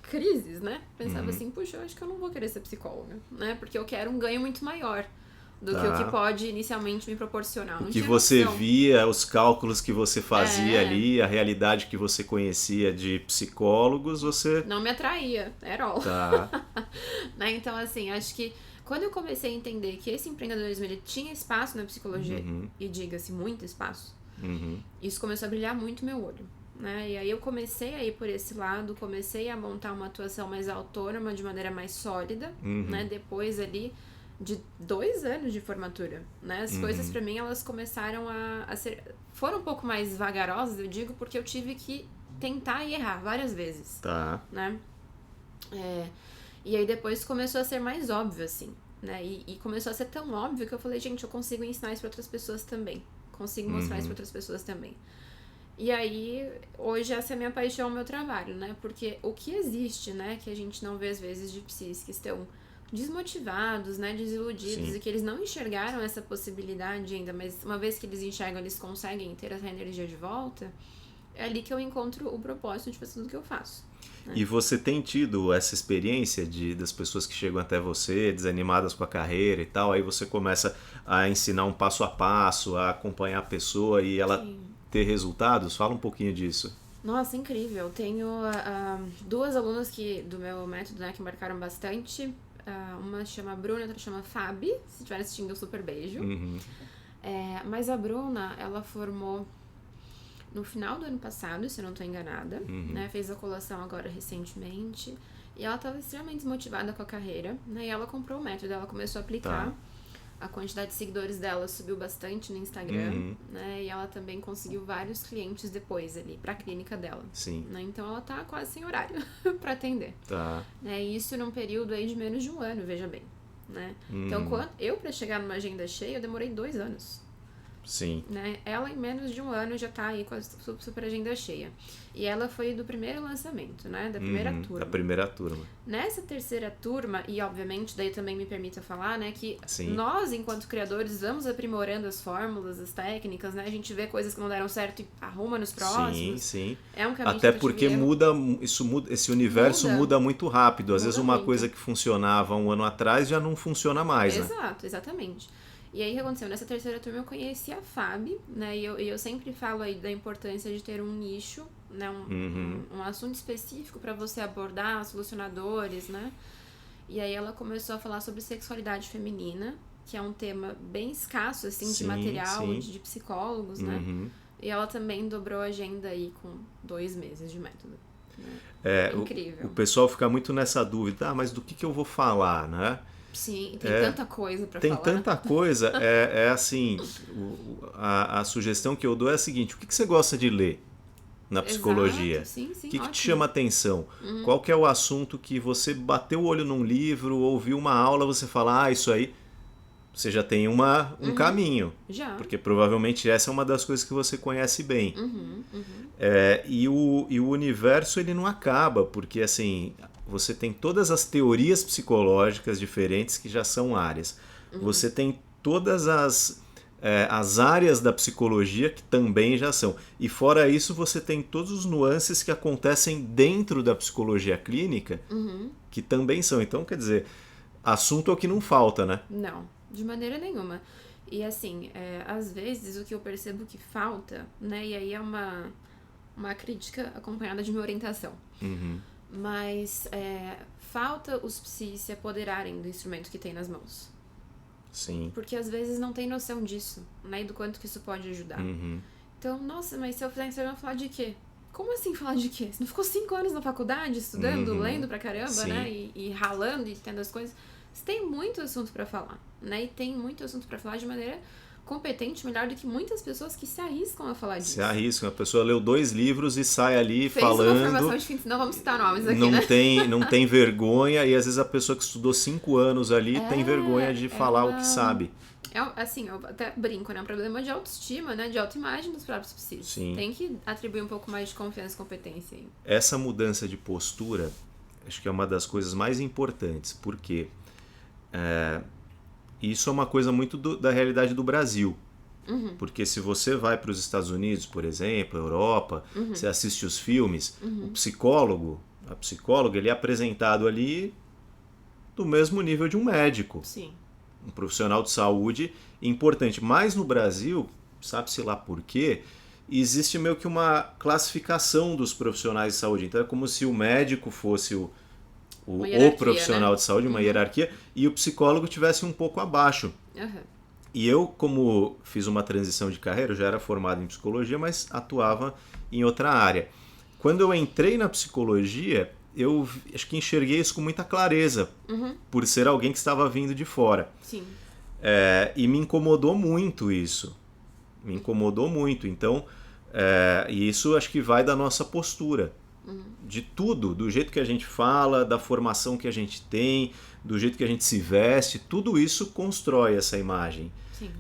crises, né? Pensava assim, puxa, eu acho que eu não vou querer ser psicóloga, né? Porque eu quero um ganho muito maior do que o que pode inicialmente me proporcionar. O que você via, os cálculos que você fazia ali, a realidade que você conhecia de psicólogos, você... Não me atraía, era all. Né? Então, assim, acho que quando eu comecei a entender que esse empreendedorismo ele tinha espaço na psicologia, e diga-se, muito espaço, isso começou a brilhar muito meu olho. Né? E aí eu comecei a ir por esse lado, comecei a montar uma atuação mais autônoma, de maneira mais sólida, né? Depois ali de 2 anos de formatura, né? As coisas pra mim, elas começaram a ser... Foram um pouco mais vagarosas, eu digo, porque eu tive que tentar e errar várias vezes, né? E aí depois começou a ser mais óbvio, assim, né? E começou a ser tão óbvio que eu falei, gente, eu consigo ensinar isso pra outras pessoas também. Consigo mostrar isso pra outras pessoas também. E aí, hoje essa é a minha paixão, o meu trabalho, né? Porque o que existe, né, que a gente não vê às vezes de psis que estão desmotivados, né, desiludidos, e que eles não enxergaram essa possibilidade ainda, mas uma vez que eles enxergam, eles conseguem ter essa energia de volta, é ali que eu encontro o propósito de fazer tudo que eu faço. Né? E você tem tido essa experiência das pessoas que chegam até você, desanimadas com a carreira e tal, aí você começa a ensinar um passo a passo, a acompanhar a pessoa e ela ter resultados? Fala um pouquinho disso. Nossa, incrível. Tenho 2 alunas do meu método, né, que marcaram bastante. uma chama Bruna, outra chama Fabi. Se estiver assistindo, um super beijo. Uhum. Mas a Bruna, ela formou no final do ano passado, se eu não estou enganada. Né? Fez a colação agora recentemente. E ela estava extremamente desmotivada com a carreira. Né? E ela comprou o método, ela começou a aplicar. A quantidade de seguidores dela subiu bastante no Instagram, né? E ela também conseguiu vários clientes depois ali, pra clínica dela. Sim. Né? Então ela tá quase sem horário pra atender. Tá. Né? E isso num período aí de menos de um ano, veja bem. Né? Então, pra chegar numa agenda cheia, eu demorei 2 anos. Sim. Né? Ela, em menos de um ano, já tá aí com a super agenda cheia. E ela foi do primeiro lançamento, né? Da primeira turma. Da primeira turma. Nessa terceira turma, e obviamente daí também me permita falar, né, que nós, enquanto criadores, vamos aprimorando as fórmulas, as técnicas, né? A gente vê coisas que não deram certo e arruma nos próximos. Sim. É um caminho. Até porque esse universo muda muito rápido. Às vezes uma coisa que funcionava um ano atrás já não funciona mais, né? Exato, exatamente. E aí o que aconteceu? Nessa terceira turma eu conheci a Fabi, né? E eu sempre falo aí da importância de ter um nicho, né? Um assunto específico para você abordar, solucionadores, né? E aí ela começou a falar sobre sexualidade feminina, que é um tema bem escasso, assim, de material, de psicólogos, né? E ela também dobrou a agenda aí com 2 meses de método. Né? Incrível. O pessoal fica muito nessa dúvida, mas do que eu vou falar, né? Sim, tem tanta coisa pra falar. Tem tanta coisa, assim, a sugestão que eu dou é a seguinte, o que você gosta de ler na psicologia? Exato, sim, O que te chama atenção? Qual que é o assunto que você bateu o olho num livro, ouviu uma aula, você fala, isso aí, você já tem um caminho. Já. Porque provavelmente essa é uma das coisas que você conhece bem. E o universo, ele não acaba, porque assim... Você tem todas as teorias psicológicas diferentes que já são áreas. Você tem todas as áreas da psicologia que também já são. E fora isso, você tem todos os nuances que acontecem dentro da psicologia clínica que também são. Então, quer dizer, assunto é o que não falta, né? Não, de maneira nenhuma. E assim, às vezes o que eu percebo que falta, né? E aí é uma crítica acompanhada de uma orientação. Mas falta os psis se apoderarem do instrumento que tem nas mãos. Sim. Porque às vezes não tem noção disso, né? E do quanto que isso pode ajudar. Então, nossa, mas se eu fizer Instagram, falar de quê? Como assim falar de quê? Você não ficou 5 anos na faculdade estudando, lendo pra caramba, né? E ralando e tendo as coisas. Você tem muito assunto pra falar, né? E tem muito assunto pra falar de maneira competente, melhor do que muitas pessoas que se arriscam a falar disso. Se arriscam. A pessoa leu 2 livros e sai ali Fez falando... uma formação de fim de... Não vamos citar nomes aqui, não tem vergonha, e às vezes a pessoa que estudou 5 anos ali tem vergonha de falar o que sabe. Assim, eu até brinco, né? É um problema de autoestima, né? De autoimagem dos próprios psis. Tem que atribuir um pouco mais de confiança e competência aí. Essa mudança de postura, acho que é uma das coisas mais importantes, porque... Isso é uma coisa muito da realidade do Brasil. Porque se você vai para os Estados Unidos, por exemplo, Europa, você assiste os filmes, a psicóloga, ele é apresentado ali do mesmo nível de um médico. Sim. Um profissional de saúde importante. Mas no Brasil, sabe-se lá por quê, existe meio que uma classificação dos profissionais de saúde. Então é como se o médico fosse o profissional, né, de saúde, uma hierarquia, e o psicólogo tivesse um pouco abaixo. E eu, como fiz uma transição de carreira, eu já era formado em psicologia, mas atuava em outra área. Quando eu entrei na psicologia, eu acho que enxerguei isso com muita clareza, por ser alguém que estava vindo de fora. Sim. E me incomodou muito isso. Me incomodou muito. Então, e isso acho que vai da nossa postura. De tudo, do jeito que a gente fala, da formação que a gente tem, do jeito que a gente se veste, tudo isso constrói essa imagem. Sim.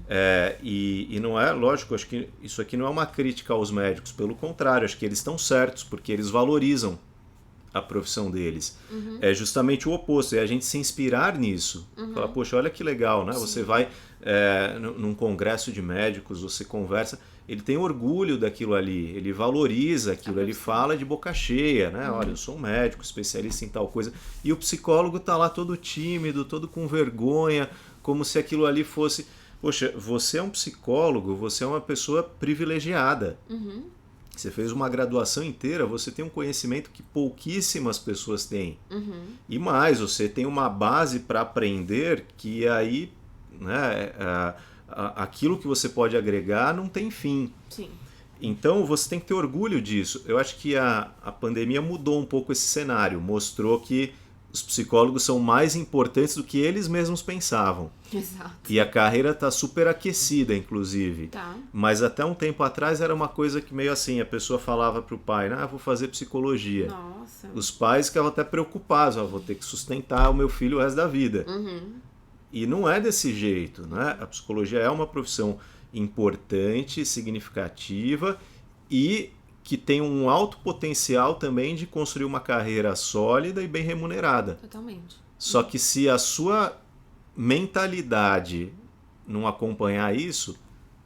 E não é, lógico, acho que isso aqui não é uma crítica aos médicos, pelo contrário, acho que eles estão certos, porque eles valorizam a profissão deles. É justamente o oposto, é a gente se inspirar nisso. Falar, poxa, olha que legal, né? Sim. Você vai num congresso de médicos, você conversa, ele tem orgulho daquilo ali, ele valoriza aquilo, ele fala de boca cheia, né? Olha, eu sou um médico, especialista em tal coisa. E o psicólogo tá lá todo tímido, todo com vergonha, como se aquilo ali fosse... Poxa, você é um psicólogo, você é uma pessoa privilegiada. Você fez uma graduação inteira, você tem um conhecimento que pouquíssimas pessoas têm. E mais, você tem uma base para aprender que aí, né, aquilo que você pode agregar não tem fim. Sim. Então você tem que ter orgulho disso. Eu acho que a pandemia mudou um pouco esse cenário, mostrou que os psicólogos são mais importantes do que eles mesmos pensavam. Exato. E a carreira está super aquecida, inclusive. Tá. Mas até um tempo atrás era uma coisa que meio assim, a pessoa falava para o pai, vou fazer psicologia. Nossa. Os pais ficavam até preocupados, vou ter que sustentar o meu filho o resto da vida. E não é desse jeito, né? A psicologia é uma profissão importante, significativa e que tem um alto potencial também de construir uma carreira sólida e bem remunerada. Totalmente. Só que se a sua mentalidade não acompanhar isso,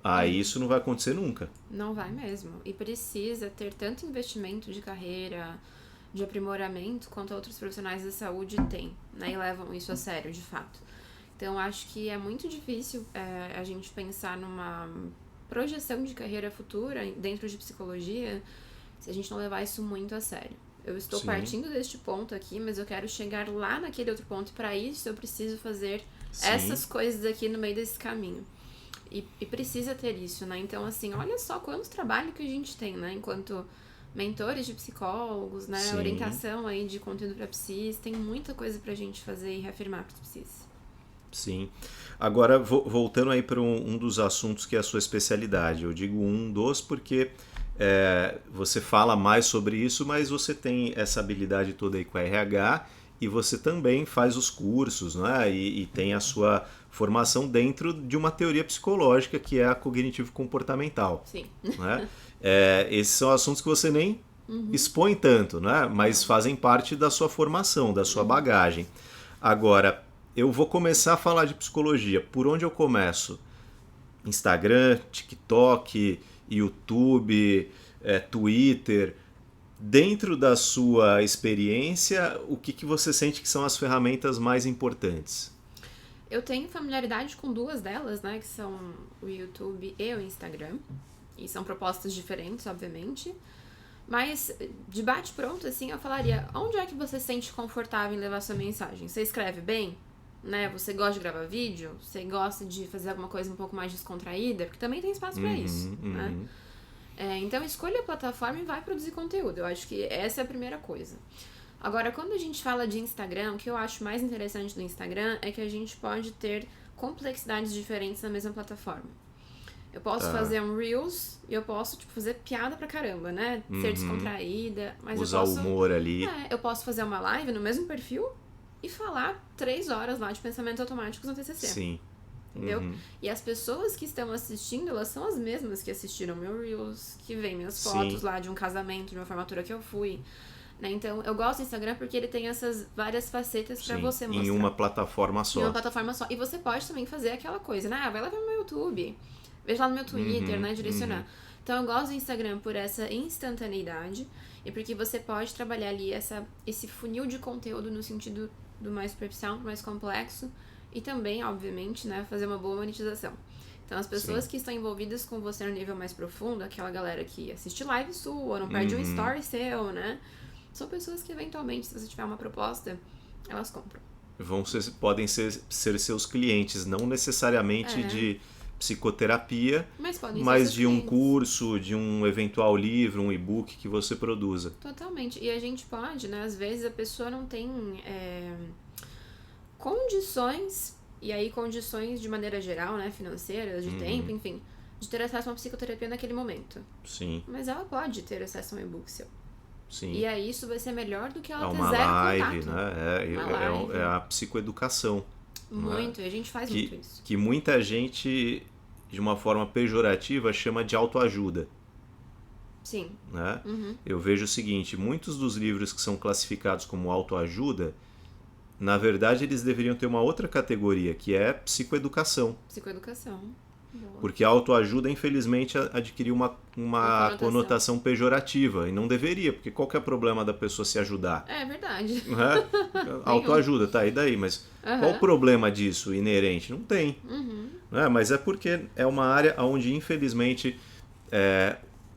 aí isso não vai acontecer nunca. Não vai mesmo. E precisa ter tanto investimento de carreira, de aprimoramento, quanto outros profissionais da saúde têm, né? E levam isso a sério, de fato. Então, acho que é muito difícil a gente pensar numa projeção de carreira futura dentro de psicologia se a gente não levar isso muito a sério. Eu estou Sim. partindo deste ponto aqui, mas eu quero chegar lá naquele outro ponto. E para isso eu preciso fazer Sim. essas coisas aqui no meio desse caminho. E precisa ter isso, né? Então, assim, olha só quanto trabalho que a gente tem, né? Enquanto mentores de psicólogos, né? Sim. Orientação aí de conteúdo para psis. Tem muita coisa pra gente fazer e reafirmar para os psis. Sim. Agora, voltando aí para um dos assuntos que é a sua especialidade. Eu digo um dos porque você fala mais sobre isso, mas você tem essa habilidade toda aí com a RH e você também faz os cursos, né? E tem a sua formação dentro de uma teoria psicológica que é a cognitivo-comportamental. Sim. Né? Esses são assuntos que você nem expõe tanto, né? Mas fazem parte da sua formação, da sua bagagem. Agora, eu vou começar a falar de psicologia. Por onde eu começo? Instagram, TikTok, YouTube, Twitter. Dentro da sua experiência, o que você sente que são as ferramentas mais importantes? Eu tenho familiaridade com duas delas, né? Que são o YouTube e o Instagram. E são propostas diferentes, obviamente. Mas, de bate-pronto, assim, eu falaria, onde é que você se sente confortável em levar sua mensagem? Você escreve bem? Né? Você gosta de gravar vídeo? Você gosta de fazer alguma coisa um pouco mais descontraída? Porque também tem espaço para isso, né? Então, escolha a plataforma e vai produzir conteúdo. Eu acho que essa é a primeira coisa. Agora, quando a gente fala de Instagram, o que eu acho mais interessante do Instagram é que a gente pode ter complexidades diferentes na mesma plataforma. Eu posso fazer um Reels e eu posso, fazer piada pra caramba, né? Ser descontraída. Mas usar eu posso, humor ali. eu posso fazer uma live no mesmo perfil e falar 3 horas lá de pensamentos automáticos no TCC. Sim. Entendeu? E as pessoas que estão assistindo, elas são as mesmas que assistiram meu Reels, que veem minhas fotos lá de um casamento, de uma formatura que eu fui. Né? Então, eu gosto do Instagram porque ele tem essas várias facetas pra você mostrar. Em uma plataforma só. Em uma plataforma só. E você pode também fazer aquela coisa, né? Vai lá ver no meu YouTube, veja lá no meu Twitter, né? Direcionar. Então, eu gosto do Instagram por essa instantaneidade e porque você pode trabalhar ali esse funil de conteúdo no sentido do mais superficial, do mais complexo e também, obviamente, né? Fazer uma boa monetização. Então, as pessoas que estão envolvidas com você no nível mais profundo, aquela galera que assiste live sua, não perde um story seu, né? São pessoas que, eventualmente, se você tiver uma proposta, elas compram. Podem ser seus clientes, não necessariamente de psicoterapia, mas de um curso, de um eventual livro, um e-book que você produza. Totalmente. E a gente pode, né? Às vezes a pessoa não tem condições, e aí condições de maneira geral, né? Financeiras, de tempo, enfim, de ter acesso a uma psicoterapia naquele momento. Sim. Mas ela pode ter acesso a um e-book seu. Sim. E aí isso vai ser melhor do que ela ter uma zero live, contato. Né? É a psicoeducação. Muito, e a gente faz muito isso. Que muita gente, de uma forma pejorativa, chama de autoajuda. Sim. Né? Eu vejo o seguinte, muitos dos livros que são classificados como autoajuda, na verdade eles deveriam ter uma outra categoria, que é psicoeducação. Psicoeducação. Boa. Porque a autoajuda, infelizmente, adquiriu uma conotação pejorativa. E não deveria, porque qual que é o problema da pessoa se ajudar? É verdade. Autoajuda, tá, e daí? Mas qual o problema disso inerente? Não tem. Né? Mas é porque é uma área onde, infelizmente,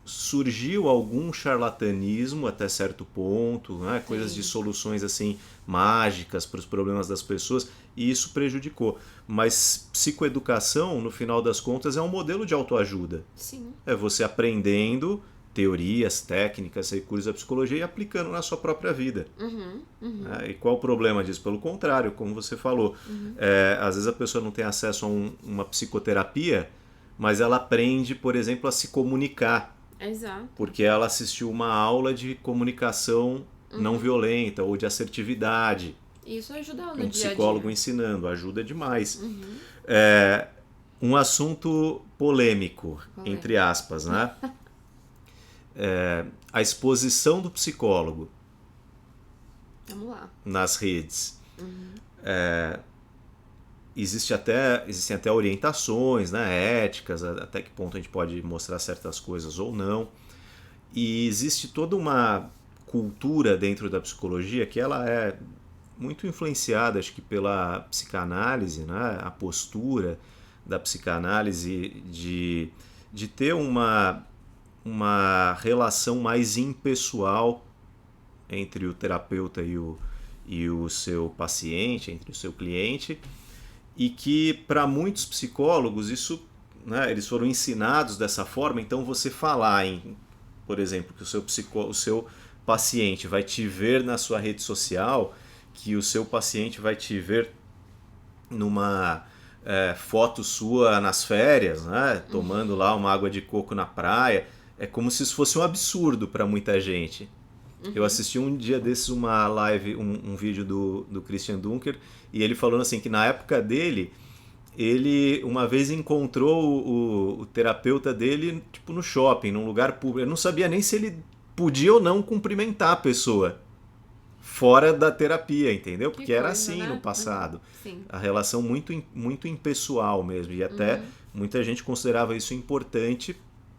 surgiu algum charlatanismo até certo ponto, né? Coisas de soluções assim mágicas para os problemas das pessoas, e isso prejudicou. Mas psicoeducação, no final das contas, é um modelo de autoajuda. Sim. É você aprendendo teorias, técnicas, recursos da psicologia e aplicando na sua própria vida. E qual o problema disso? Pelo contrário, como você falou, às vezes a pessoa não tem acesso a uma psicoterapia, mas ela aprende, por exemplo, a se comunicar. Exato. Porque ela assistiu uma aula de comunicação não violenta ou de assertividade. Isso ajuda no dia a dia. Um psicólogo ensinando, ajuda demais. Um assunto polêmico, entre aspas, né? A exposição do psicólogo. Vamos lá. Nas redes. Existem até orientações, né, éticas, até que ponto a gente pode mostrar certas coisas ou não. E existe toda uma cultura dentro da psicologia que ela é muito influenciada, acho que pela psicanálise, né, a postura da psicanálise de ter uma relação mais impessoal entre o terapeuta e o seu paciente, entre o seu cliente, e que para muitos psicólogos isso, né, eles foram ensinados dessa forma. Então você falar por exemplo, que o seu paciente vai te ver na sua rede social, que o seu paciente vai te ver numa foto sua nas férias, né, tomando lá uma água de coco na praia, é como se isso fosse um absurdo para muita gente. Eu assisti um dia desses uma live, um vídeo do Christian Dunker, e ele falando assim que na época dele, ele uma vez encontrou o terapeuta dele tipo no shopping, num lugar público. Ele não sabia nem se ele podia ou não cumprimentar a pessoa fora da terapia, entendeu? Porque era assim, né, no passado. Sim. A relação muito impessoal mesmo, e até muita gente considerava isso importante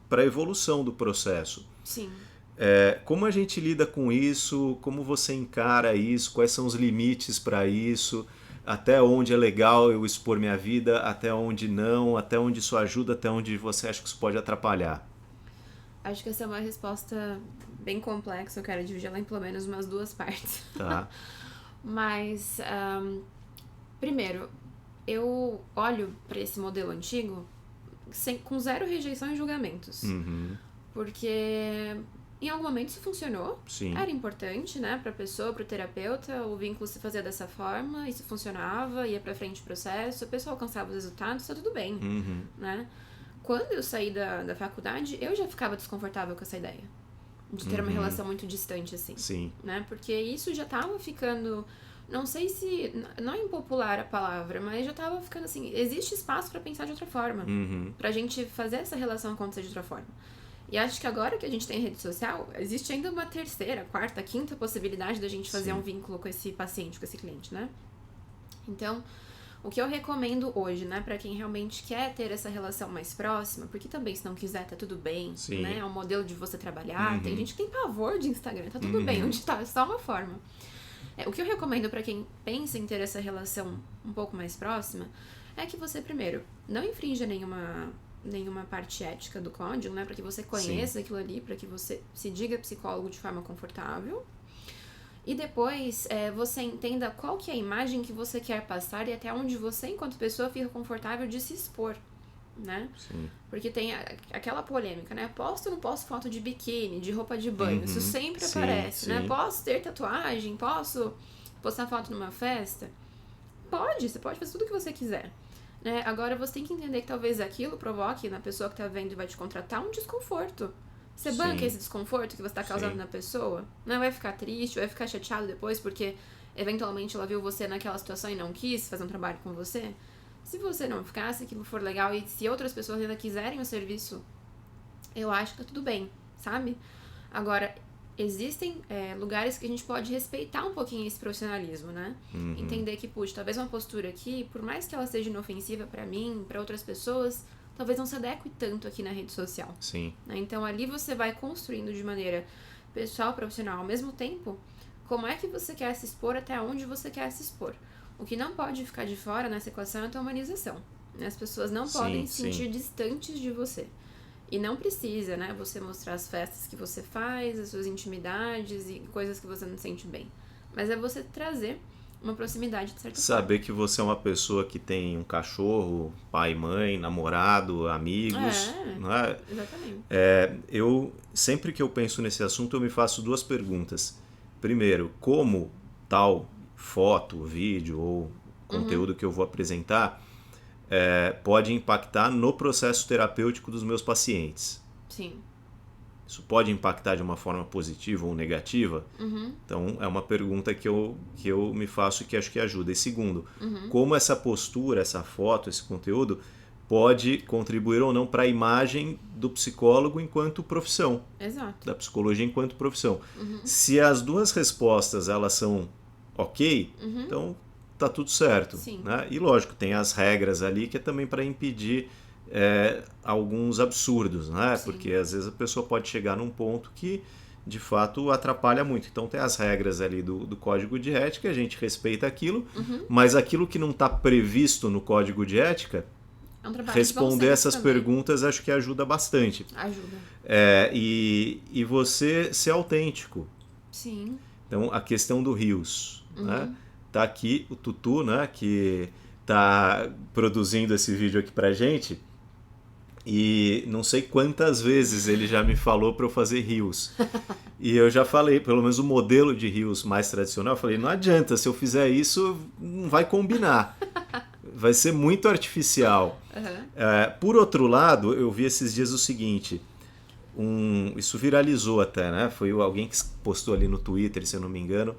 para a evolução do processo. Sim. Como a gente lida com isso? Como você encara isso? Quais são os limites para isso? Até onde é legal eu expor minha vida? Até onde não? Até onde isso ajuda? Até onde você acha que isso pode atrapalhar? Acho que essa é uma resposta bem complexa. Eu quero dividir ela em pelo menos umas 2 partes. Tá. Mas, primeiro, eu olho para esse modelo antigo com 0 rejeição e julgamentos. Porque em algum momento isso funcionou. Sim. Era importante, né, pra pessoa, pro terapeuta, o vínculo se fazia dessa forma, isso funcionava, ia pra frente o processo, a pessoa alcançava os resultados, tá tudo bem, né? Quando eu saí da faculdade, eu já ficava desconfortável com essa ideia de ter uma relação muito distante, assim. Sim. Né? Porque isso já tava ficando, não sei se, não é impopular a palavra, mas já tava ficando assim, existe espaço pra pensar de outra forma, pra gente fazer essa relação acontecer de outra forma. E acho que agora que a gente tem rede social, existe ainda uma 3ª, 4ª, 5ª possibilidade da gente fazer um vínculo com esse paciente, com esse cliente, né? Então, o que eu recomendo hoje, né, pra quem realmente quer ter essa relação mais próxima, porque também se não quiser tá tudo bem, né? É um modelo de você trabalhar, tem gente que tem pavor de Instagram, tá tudo bem, onde tá, é só uma forma. O que eu recomendo pra quem pensa em ter essa relação um pouco mais próxima, é que você, primeiro, não infrinja nenhuma parte ética do código, né? Pra que você conheça aquilo ali, pra que você se diga psicólogo de forma confortável. E depois, você entenda qual que é a imagem que você quer passar e até onde você, enquanto pessoa, fica confortável de se expor, né? Sim. Porque tem aquela polêmica, né? Posso ou não posso foto de biquíni, de roupa de banho? Isso sempre aparece, né? Posso ter tatuagem? Posso postar foto numa festa? Pode, você pode fazer tudo o que você quiser. Agora você tem que entender que talvez aquilo provoque na pessoa que tá vendo e vai te contratar um desconforto. Você banca esse desconforto que você tá causando na pessoa? Não vai ficar triste, vai ficar chateado depois porque eventualmente ela viu você naquela situação e não quis fazer um trabalho com você? Se você não ficar, se aquilo for legal e se outras pessoas ainda quiserem o serviço, eu acho que tá tudo bem, sabe? Agora, existem lugares que a gente pode respeitar um pouquinho esse profissionalismo, né? Entender que, puxa, talvez uma postura aqui, por mais que ela seja inofensiva pra mim, pra outras pessoas, talvez não se adeque tanto aqui na rede social. Sim. Então, ali você vai construindo de maneira pessoal, profissional, ao mesmo tempo, como é que você quer se expor, até onde você quer se expor. O que não pode ficar de fora nessa equação é a tua humanização. As pessoas não podem se sentir distantes de você. E não precisa, né, você mostrar as festas que você faz, as suas intimidades e coisas que você não sente bem. Mas é você trazer uma proximidade de certa forma. Saber que você é uma pessoa que tem um cachorro, pai, mãe, namorado, amigos, não é? Exatamente. Eu, sempre que eu penso nesse assunto, eu me faço duas perguntas. Primeiro, como tal foto, vídeo ou conteúdo que eu vou apresentar pode impactar no processo terapêutico dos meus pacientes? Sim. Isso pode impactar de uma forma positiva ou negativa? Então, é uma pergunta que eu me faço e que acho que ajuda. E segundo, como essa postura, essa foto, esse conteúdo pode contribuir ou não para a imagem do psicólogo enquanto profissão. Exato. Da psicologia enquanto profissão. Se as duas respostas elas são ok, então tá tudo certo. Sim. Né? E lógico, tem as regras ali que é também para impedir alguns absurdos, né? Sim. Porque às vezes a pessoa pode chegar num ponto que de fato atrapalha muito. Então tem as regras ali do código de ética, a gente respeita aquilo, mas aquilo que não está previsto no código de ética, É um trabalho responder de essas também. perguntas acho que ajuda bastante. Ajuda. E você ser autêntico. Sim. Então a questão do Rios, né? Tá aqui o Tutu, né? Que tá produzindo esse vídeo aqui pra gente. E não sei quantas vezes ele já me falou para eu fazer rios. E eu já falei, pelo menos o modelo de rios mais tradicional, eu falei, não adianta, se eu fizer isso, não vai combinar. Vai ser muito artificial. Por outro lado, eu vi esses dias o seguinte, isso viralizou até, né? Foi alguém que postou ali no Twitter, se eu não me engano,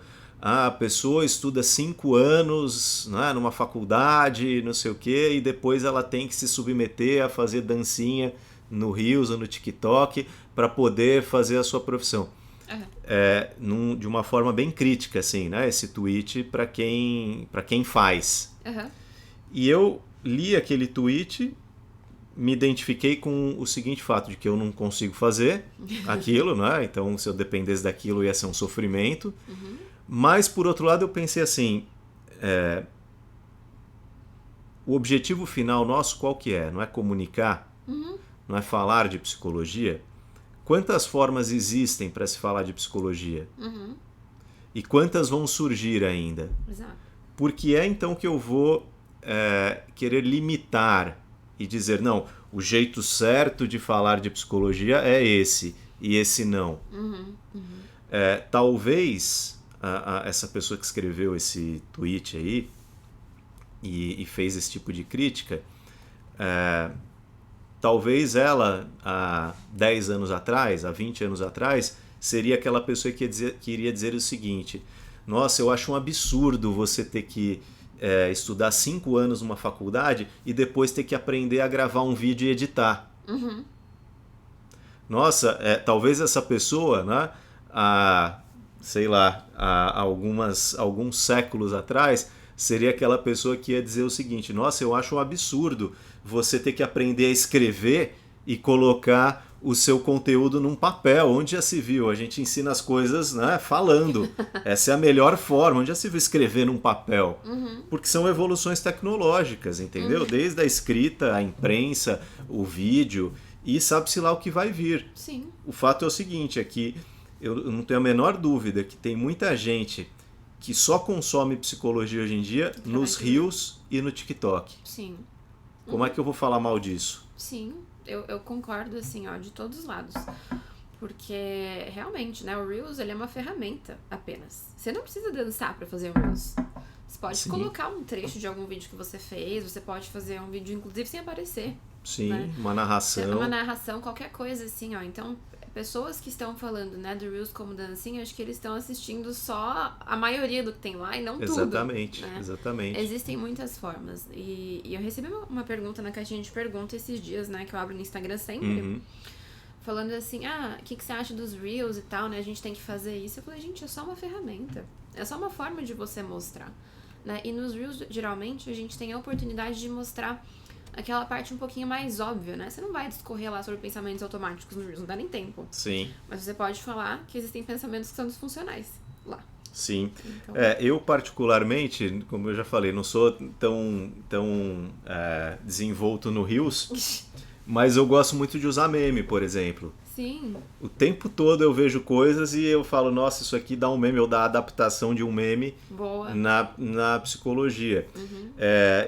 a pessoa estuda 5 anos, né, numa faculdade, não sei o quê, e depois ela tem que se submeter a fazer dancinha no Reels ou no TikTok para poder fazer a sua profissão. De uma forma bem crítica, assim, né, esse tweet para quem faz. E eu li aquele tweet, me identifiquei com o seguinte fato, de que eu não consigo fazer aquilo, né? Então se eu dependesse daquilo ia ser um sofrimento. Mas, por outro lado, eu pensei assim, o objetivo final nosso qual que é? Não é comunicar? Não é falar de psicologia? Quantas formas existem para se falar de psicologia? E quantas vão surgir ainda? Exato. Por que é então que eu vou querer limitar e dizer, não, o jeito certo de falar de psicologia é esse, e esse não? Talvez essa pessoa que escreveu esse tweet aí e fez esse tipo de crítica, talvez ela há 10 anos atrás, há 20 anos atrás, seria aquela pessoa que iria dizer o seguinte, nossa, eu acho um absurdo você ter que estudar 5 anos numa faculdade e depois ter que aprender a gravar um vídeo e editar. Nossa, talvez essa pessoa, né, sei lá, há alguns séculos atrás, seria aquela pessoa que ia dizer o seguinte, nossa, eu acho um absurdo você ter que aprender a escrever e colocar o seu conteúdo num papel. Onde já se viu? A gente ensina as coisas, né, falando. Essa é a melhor forma. Onde já se viu escrever num papel? Porque são evoluções tecnológicas, entendeu? Desde a escrita, a imprensa, o vídeo, e sabe-se lá o que vai vir. Sim. O fato é o seguinte, é que eu não tenho a menor dúvida que tem muita gente que só consome psicologia hoje em dia nos Reels e no TikTok. Sim. Como é que eu vou falar mal disso? Sim, eu concordo, assim, ó, de todos os lados. Porque, realmente, né, o Reels, ele é uma ferramenta apenas. Você não precisa dançar pra fazer um Reels. Você pode colocar um trecho de algum vídeo que você fez, você pode fazer um vídeo, inclusive, sem aparecer. Sim, né? uma narração. Uma narração, qualquer coisa, assim, ó. Então, pessoas que estão falando, né, do Reels como dancinha, acho que eles estão assistindo só a maioria do que tem lá e não tudo. Exatamente, né? exatamente. Existem muitas formas. E eu recebi uma pergunta na caixinha de perguntas esses dias, né, que eu abro no Instagram sempre, falando assim, o que você acha dos Reels e tal, né, a gente tem que fazer isso. Eu falei, gente, é só uma ferramenta. É só uma forma de você mostrar. Né? E nos Reels, geralmente, a gente tem a oportunidade de mostrar aquela parte um pouquinho mais óbvia, né? Você não vai discorrer lá sobre pensamentos automáticos no Reels, não dá nem tempo. Sim. Mas você pode falar que existem pensamentos que são disfuncionais lá. Sim. Então... eu particularmente, como eu já falei, não sou tão desenvolto no Reels, Mas eu gosto muito de usar meme, por exemplo. Sim. O tempo todo eu vejo coisas e eu falo, nossa, isso aqui dá um meme, ou dá a adaptação de um meme Boa. na psicologia.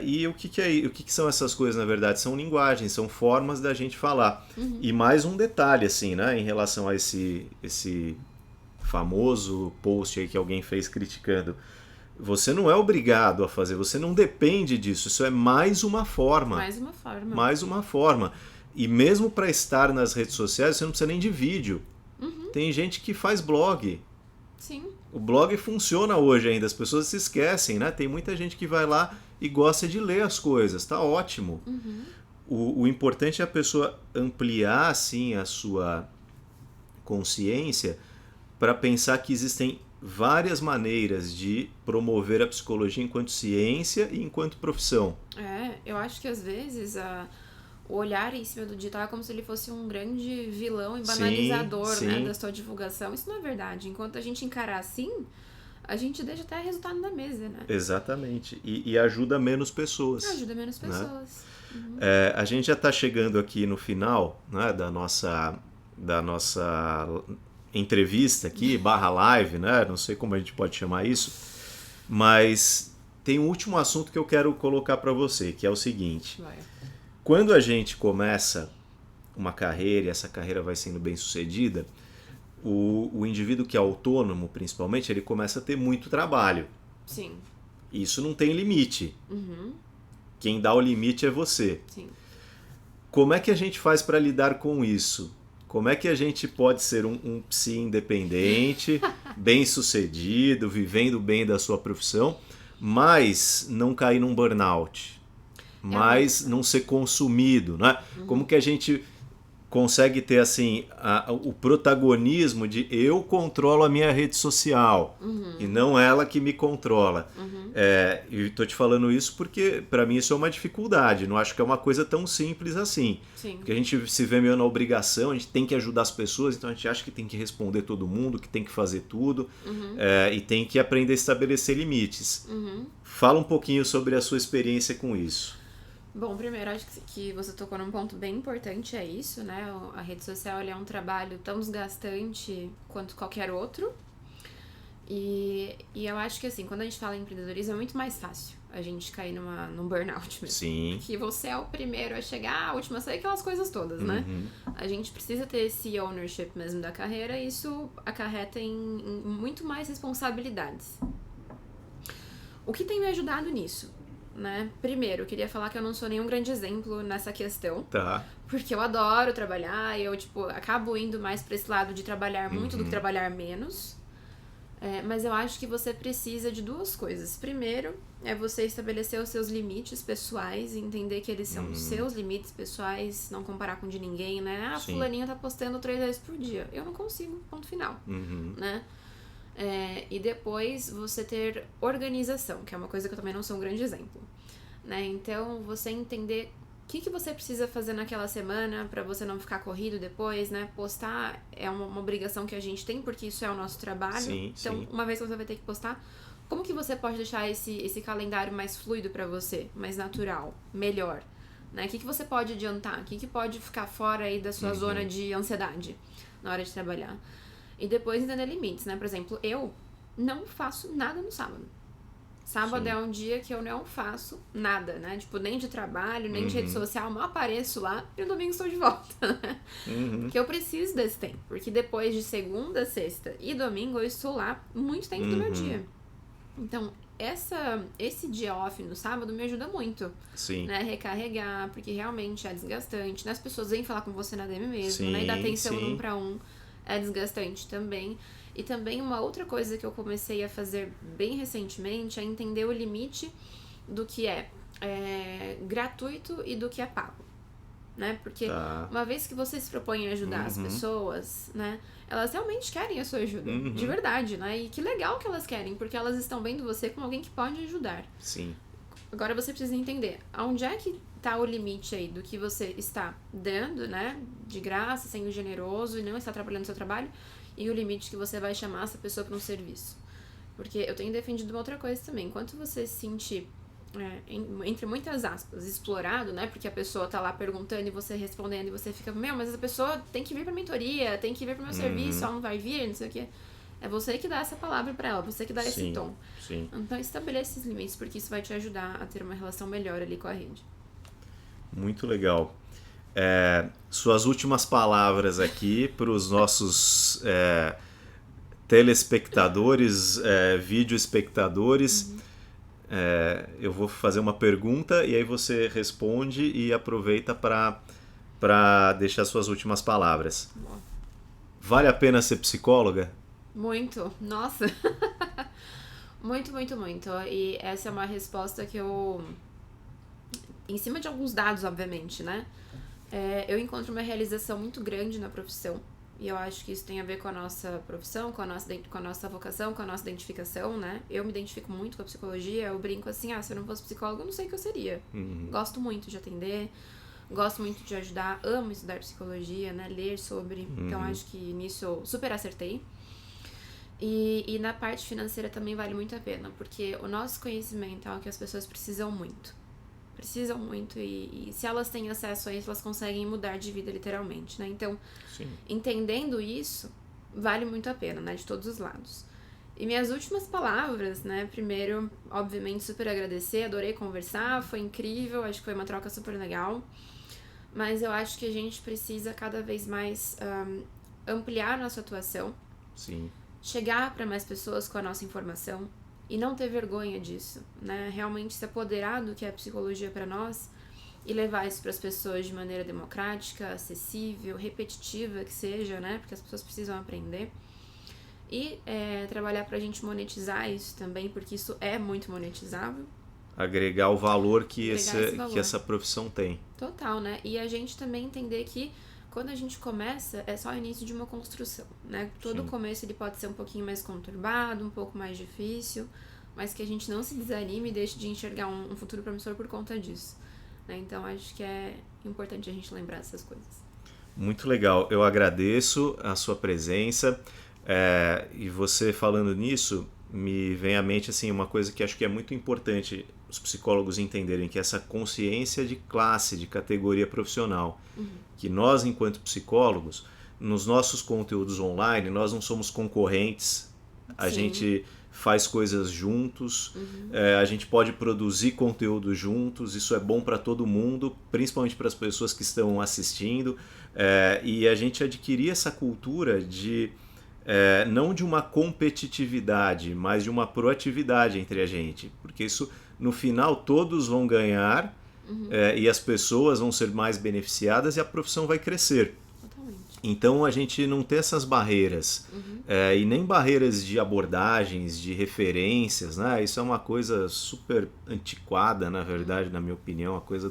E o que são essas coisas, na verdade? São linguagens, são formas da gente falar. E mais um detalhe, assim, né, em relação a esse famoso post aí que alguém fez criticando. Você não é obrigado a fazer, você não depende disso, isso é mais uma forma. Mais uma forma. Mais uma forma. E mesmo para estar nas redes sociais, você não precisa nem de vídeo. Tem gente que faz blog. Sim. O blog funciona hoje ainda, as pessoas se esquecem, né? Tem muita gente que vai lá e gosta de ler as coisas, tá ótimo. O importante é a pessoa ampliar, assim, a sua consciência para pensar que existem várias maneiras de promover a psicologia enquanto ciência e enquanto profissão. Eu acho que às vezes o olhar em cima do digital é como se ele fosse um grande vilão e banalizador, sim. né, da sua divulgação. Isso não é verdade. Enquanto a gente encarar assim, a gente deixa até resultado na mesa, né? Exatamente. E ajuda menos pessoas. Ajuda menos pessoas. Né? A gente já está chegando aqui no final, né, da nossa entrevista aqui, barra live, né? Não sei como a gente pode chamar isso. Mas tem um último assunto que eu quero colocar para você, que é o seguinte. Vai. Quando a gente começa uma carreira e essa carreira vai sendo bem sucedida, o indivíduo que é autônomo, principalmente, ele começa a ter muito trabalho. Sim. Isso não tem limite. Quem dá o limite é você. Sim. Como é que a gente faz para lidar com isso? Como é que a gente pode ser um psi independente, bem sucedido, vivendo bem da sua profissão, mas não cair num burnout? Mas não ser consumido, né? Como que a gente consegue ter assim o protagonismo de eu controlo a minha rede social e não ela que me controla? E tô te falando isso porque para mim isso é uma dificuldade, não acho que é uma coisa tão simples assim. Sim. Porque a gente se vê meio na obrigação, a gente tem que ajudar as pessoas, então a gente acha que tem que responder todo mundo, que tem que fazer tudo, e tem que aprender a estabelecer limites. Fala um pouquinho sobre a sua experiência com isso. Bom, primeiro, acho que você tocou num ponto bem importante, é isso, né? A rede social é um trabalho tão desgastante quanto qualquer outro. E eu acho que, assim, quando a gente fala em empreendedorismo, é muito mais fácil a gente cair num burnout mesmo. Sim. Que você é o primeiro a chegar, a última a sair, aquelas coisas todas, né? A gente precisa ter esse ownership mesmo da carreira e isso acarreta em muito mais responsabilidades. O que tem me ajudado nisso? Né? Primeiro, eu queria falar que eu não sou nenhum grande exemplo nessa questão. Tá. Porque eu adoro trabalhar e eu, acabo indo mais pra esse lado de trabalhar muito do que trabalhar menos. Mas eu acho que você precisa de duas coisas. Primeiro, é você estabelecer os seus limites pessoais e entender que eles são os seus limites pessoais, não comparar com de ninguém, né? Ah, fulaninha tá postando 3 vezes por dia. Eu não consigo, ponto final, né? E depois você ter organização, que é uma coisa que eu também não sou um grande exemplo, né? Então, você entender o que você precisa fazer naquela semana pra você não ficar corrido depois, né? Postar é uma obrigação que a gente tem, porque isso é o nosso trabalho. Sim, então, sim. uma vez que você vai ter que postar, como que você pode deixar esse calendário mais fluido pra você, mais natural, melhor? Né? O que você pode adiantar? O que pode ficar fora aí da sua zona de ansiedade na hora de trabalhar? E depois entender limites, né? Por exemplo, eu não faço nada no sábado. Sábado Sim. é um dia que eu não faço nada, né? Nem de trabalho, nem de rede social, não apareço lá e no domingo estou de volta, né? Porque eu preciso desse tempo. Porque depois de segunda, sexta e domingo eu estou lá muito tempo do meu dia. Então, esse dia off no sábado me ajuda muito. Sim. Né? Recarregar, porque realmente é desgastante. Né? As pessoas vêm falar com você na DM mesmo, Sim, né? E dar atenção sim. 1 para 1 é desgastante também. E também uma outra coisa que eu comecei a fazer bem recentemente é entender o limite do que é gratuito e do que é pago. Né? Porque uma vez que você se propõe a ajudar as pessoas, né? Elas realmente querem a sua ajuda, de verdade, né? E que legal que elas querem, porque elas estão vendo você como alguém que pode ajudar. Sim. Agora você precisa entender aonde é que tá o limite aí do que você está dando, né? De graça, sendo generoso e não está atrapalhando o seu trabalho, e o limite que você vai chamar essa pessoa para um serviço. Porque eu tenho defendido uma outra coisa também. Enquanto você se sentir entre muitas aspas, explorado, né? Porque a pessoa tá lá perguntando e você respondendo e você fica, mas essa pessoa tem que vir pra mentoria, tem que vir pro meu serviço, ela não vai vir, não sei o quê. É você que dá essa palavra pra ela, você que dá esse tom. Sim. Então estabeleça esses limites, porque isso vai te ajudar a ter uma relação melhor ali com a rede. Muito legal. Suas últimas palavras aqui para os nossos telespectadores, vídeo espectadores. Eu vou fazer uma pergunta e aí você responde e aproveita para deixar suas últimas palavras. Boa. Vale a pena ser psicóloga? Muito, nossa. Muito, muito, muito. E essa é uma resposta que eu... Em cima de alguns dados, obviamente, né? Eu encontro uma realização muito grande na profissão. E eu acho que isso tem a ver com a nossa profissão, com a nossa vocação, com a nossa identificação, né? Eu me identifico muito com a psicologia, eu brinco assim, se eu não fosse psicóloga, eu não sei o que eu seria. Gosto muito de atender, gosto muito de ajudar, amo estudar psicologia, né? Ler sobre. Então acho que nisso eu super acertei. E na parte financeira também vale muito a pena, porque o nosso conhecimento é algo que as pessoas precisam muito. Precisam muito e se elas têm acesso a isso, elas conseguem mudar de vida literalmente, né? Então, Sim. Entendendo isso, vale muito a pena, né? De todos os lados. E minhas últimas palavras, né? Primeiro, obviamente, super agradecer, adorei conversar, foi incrível, acho que foi uma troca super legal. Mas eu acho que a gente precisa cada vez mais ampliar nossa atuação. Sim. Chegar para mais pessoas com a nossa informação. E não ter vergonha disso, né? Realmente se apoderar do que é a psicologia para nós e levar isso para as pessoas de maneira democrática, acessível, repetitiva que seja, né? Porque as pessoas precisam aprender. E trabalhar para a gente monetizar isso também, porque isso é muito monetizável. Agregar o valor que valor. essa profissão tem. Total, né? E a gente também entender que quando a gente começa, é só o início de uma construção, né? Todo começo ele pode ser um pouquinho mais conturbado, um pouco mais difícil, mas que a gente não se desanime e deixe de enxergar um futuro promissor por conta disso, né? Então, acho que é importante a gente lembrar dessas coisas. Muito legal. Eu agradeço a sua presença. E você falando nisso, me vem à mente assim, uma coisa que acho que é muito importante os psicólogos entenderem, que é essa consciência de classe, de categoria profissional. Que nós, enquanto psicólogos, nos nossos conteúdos online, nós não somos concorrentes, a gente faz coisas juntos, a gente pode produzir conteúdo juntos, isso é bom para todo mundo, principalmente para as pessoas que estão assistindo, e a gente adquirir essa cultura de não de uma competitividade, mas de uma proatividade entre a gente, porque isso no final todos vão ganhar e as pessoas vão ser mais beneficiadas e a profissão vai crescer. Totalmente. Então a gente não ter essas barreiras e nem barreiras de abordagens, de referências, né? Isso é uma coisa super antiquada, na verdade, na minha opinião, uma coisa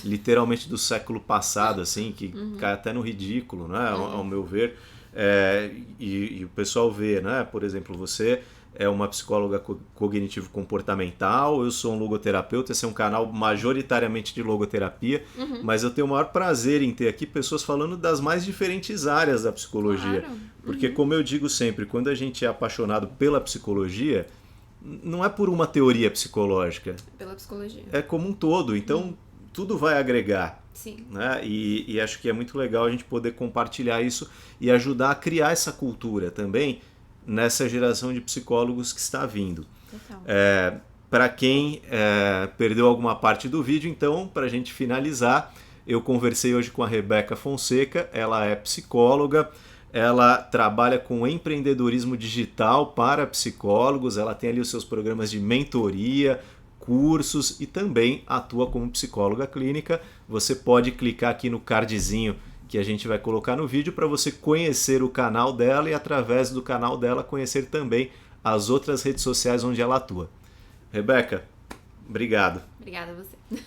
literalmente do século passado, assim, que cai até no ridículo, né? Ao meu ver. E o pessoal vê, né? Por exemplo, você é uma psicóloga cognitivo-comportamental, eu sou um logoterapeuta, esse é um canal majoritariamente de logoterapia, mas eu tenho o maior prazer em ter aqui pessoas falando das mais diferentes áreas da psicologia. Claro. Porque, como eu digo sempre, quando a gente é apaixonado pela psicologia, não é por uma teoria psicológica. Pela psicologia. É como um todo, então tudo vai agregar. Sim. Né? E acho que é muito legal a gente poder compartilhar isso e ajudar a criar essa cultura também nessa geração de psicólogos que está vindo. Para quem perdeu alguma parte do vídeo, então, para a gente finalizar, eu conversei hoje com a Rebeca Fonseca, ela é psicóloga, ela trabalha com empreendedorismo digital para psicólogos, ela tem ali os seus programas de mentoria, cursos e também atua como psicóloga clínica. Você pode clicar aqui no cardzinho que a gente vai colocar no vídeo para você conhecer o canal dela e através do canal dela conhecer também as outras redes sociais onde ela atua. Rebeca, obrigado. Obrigada a você.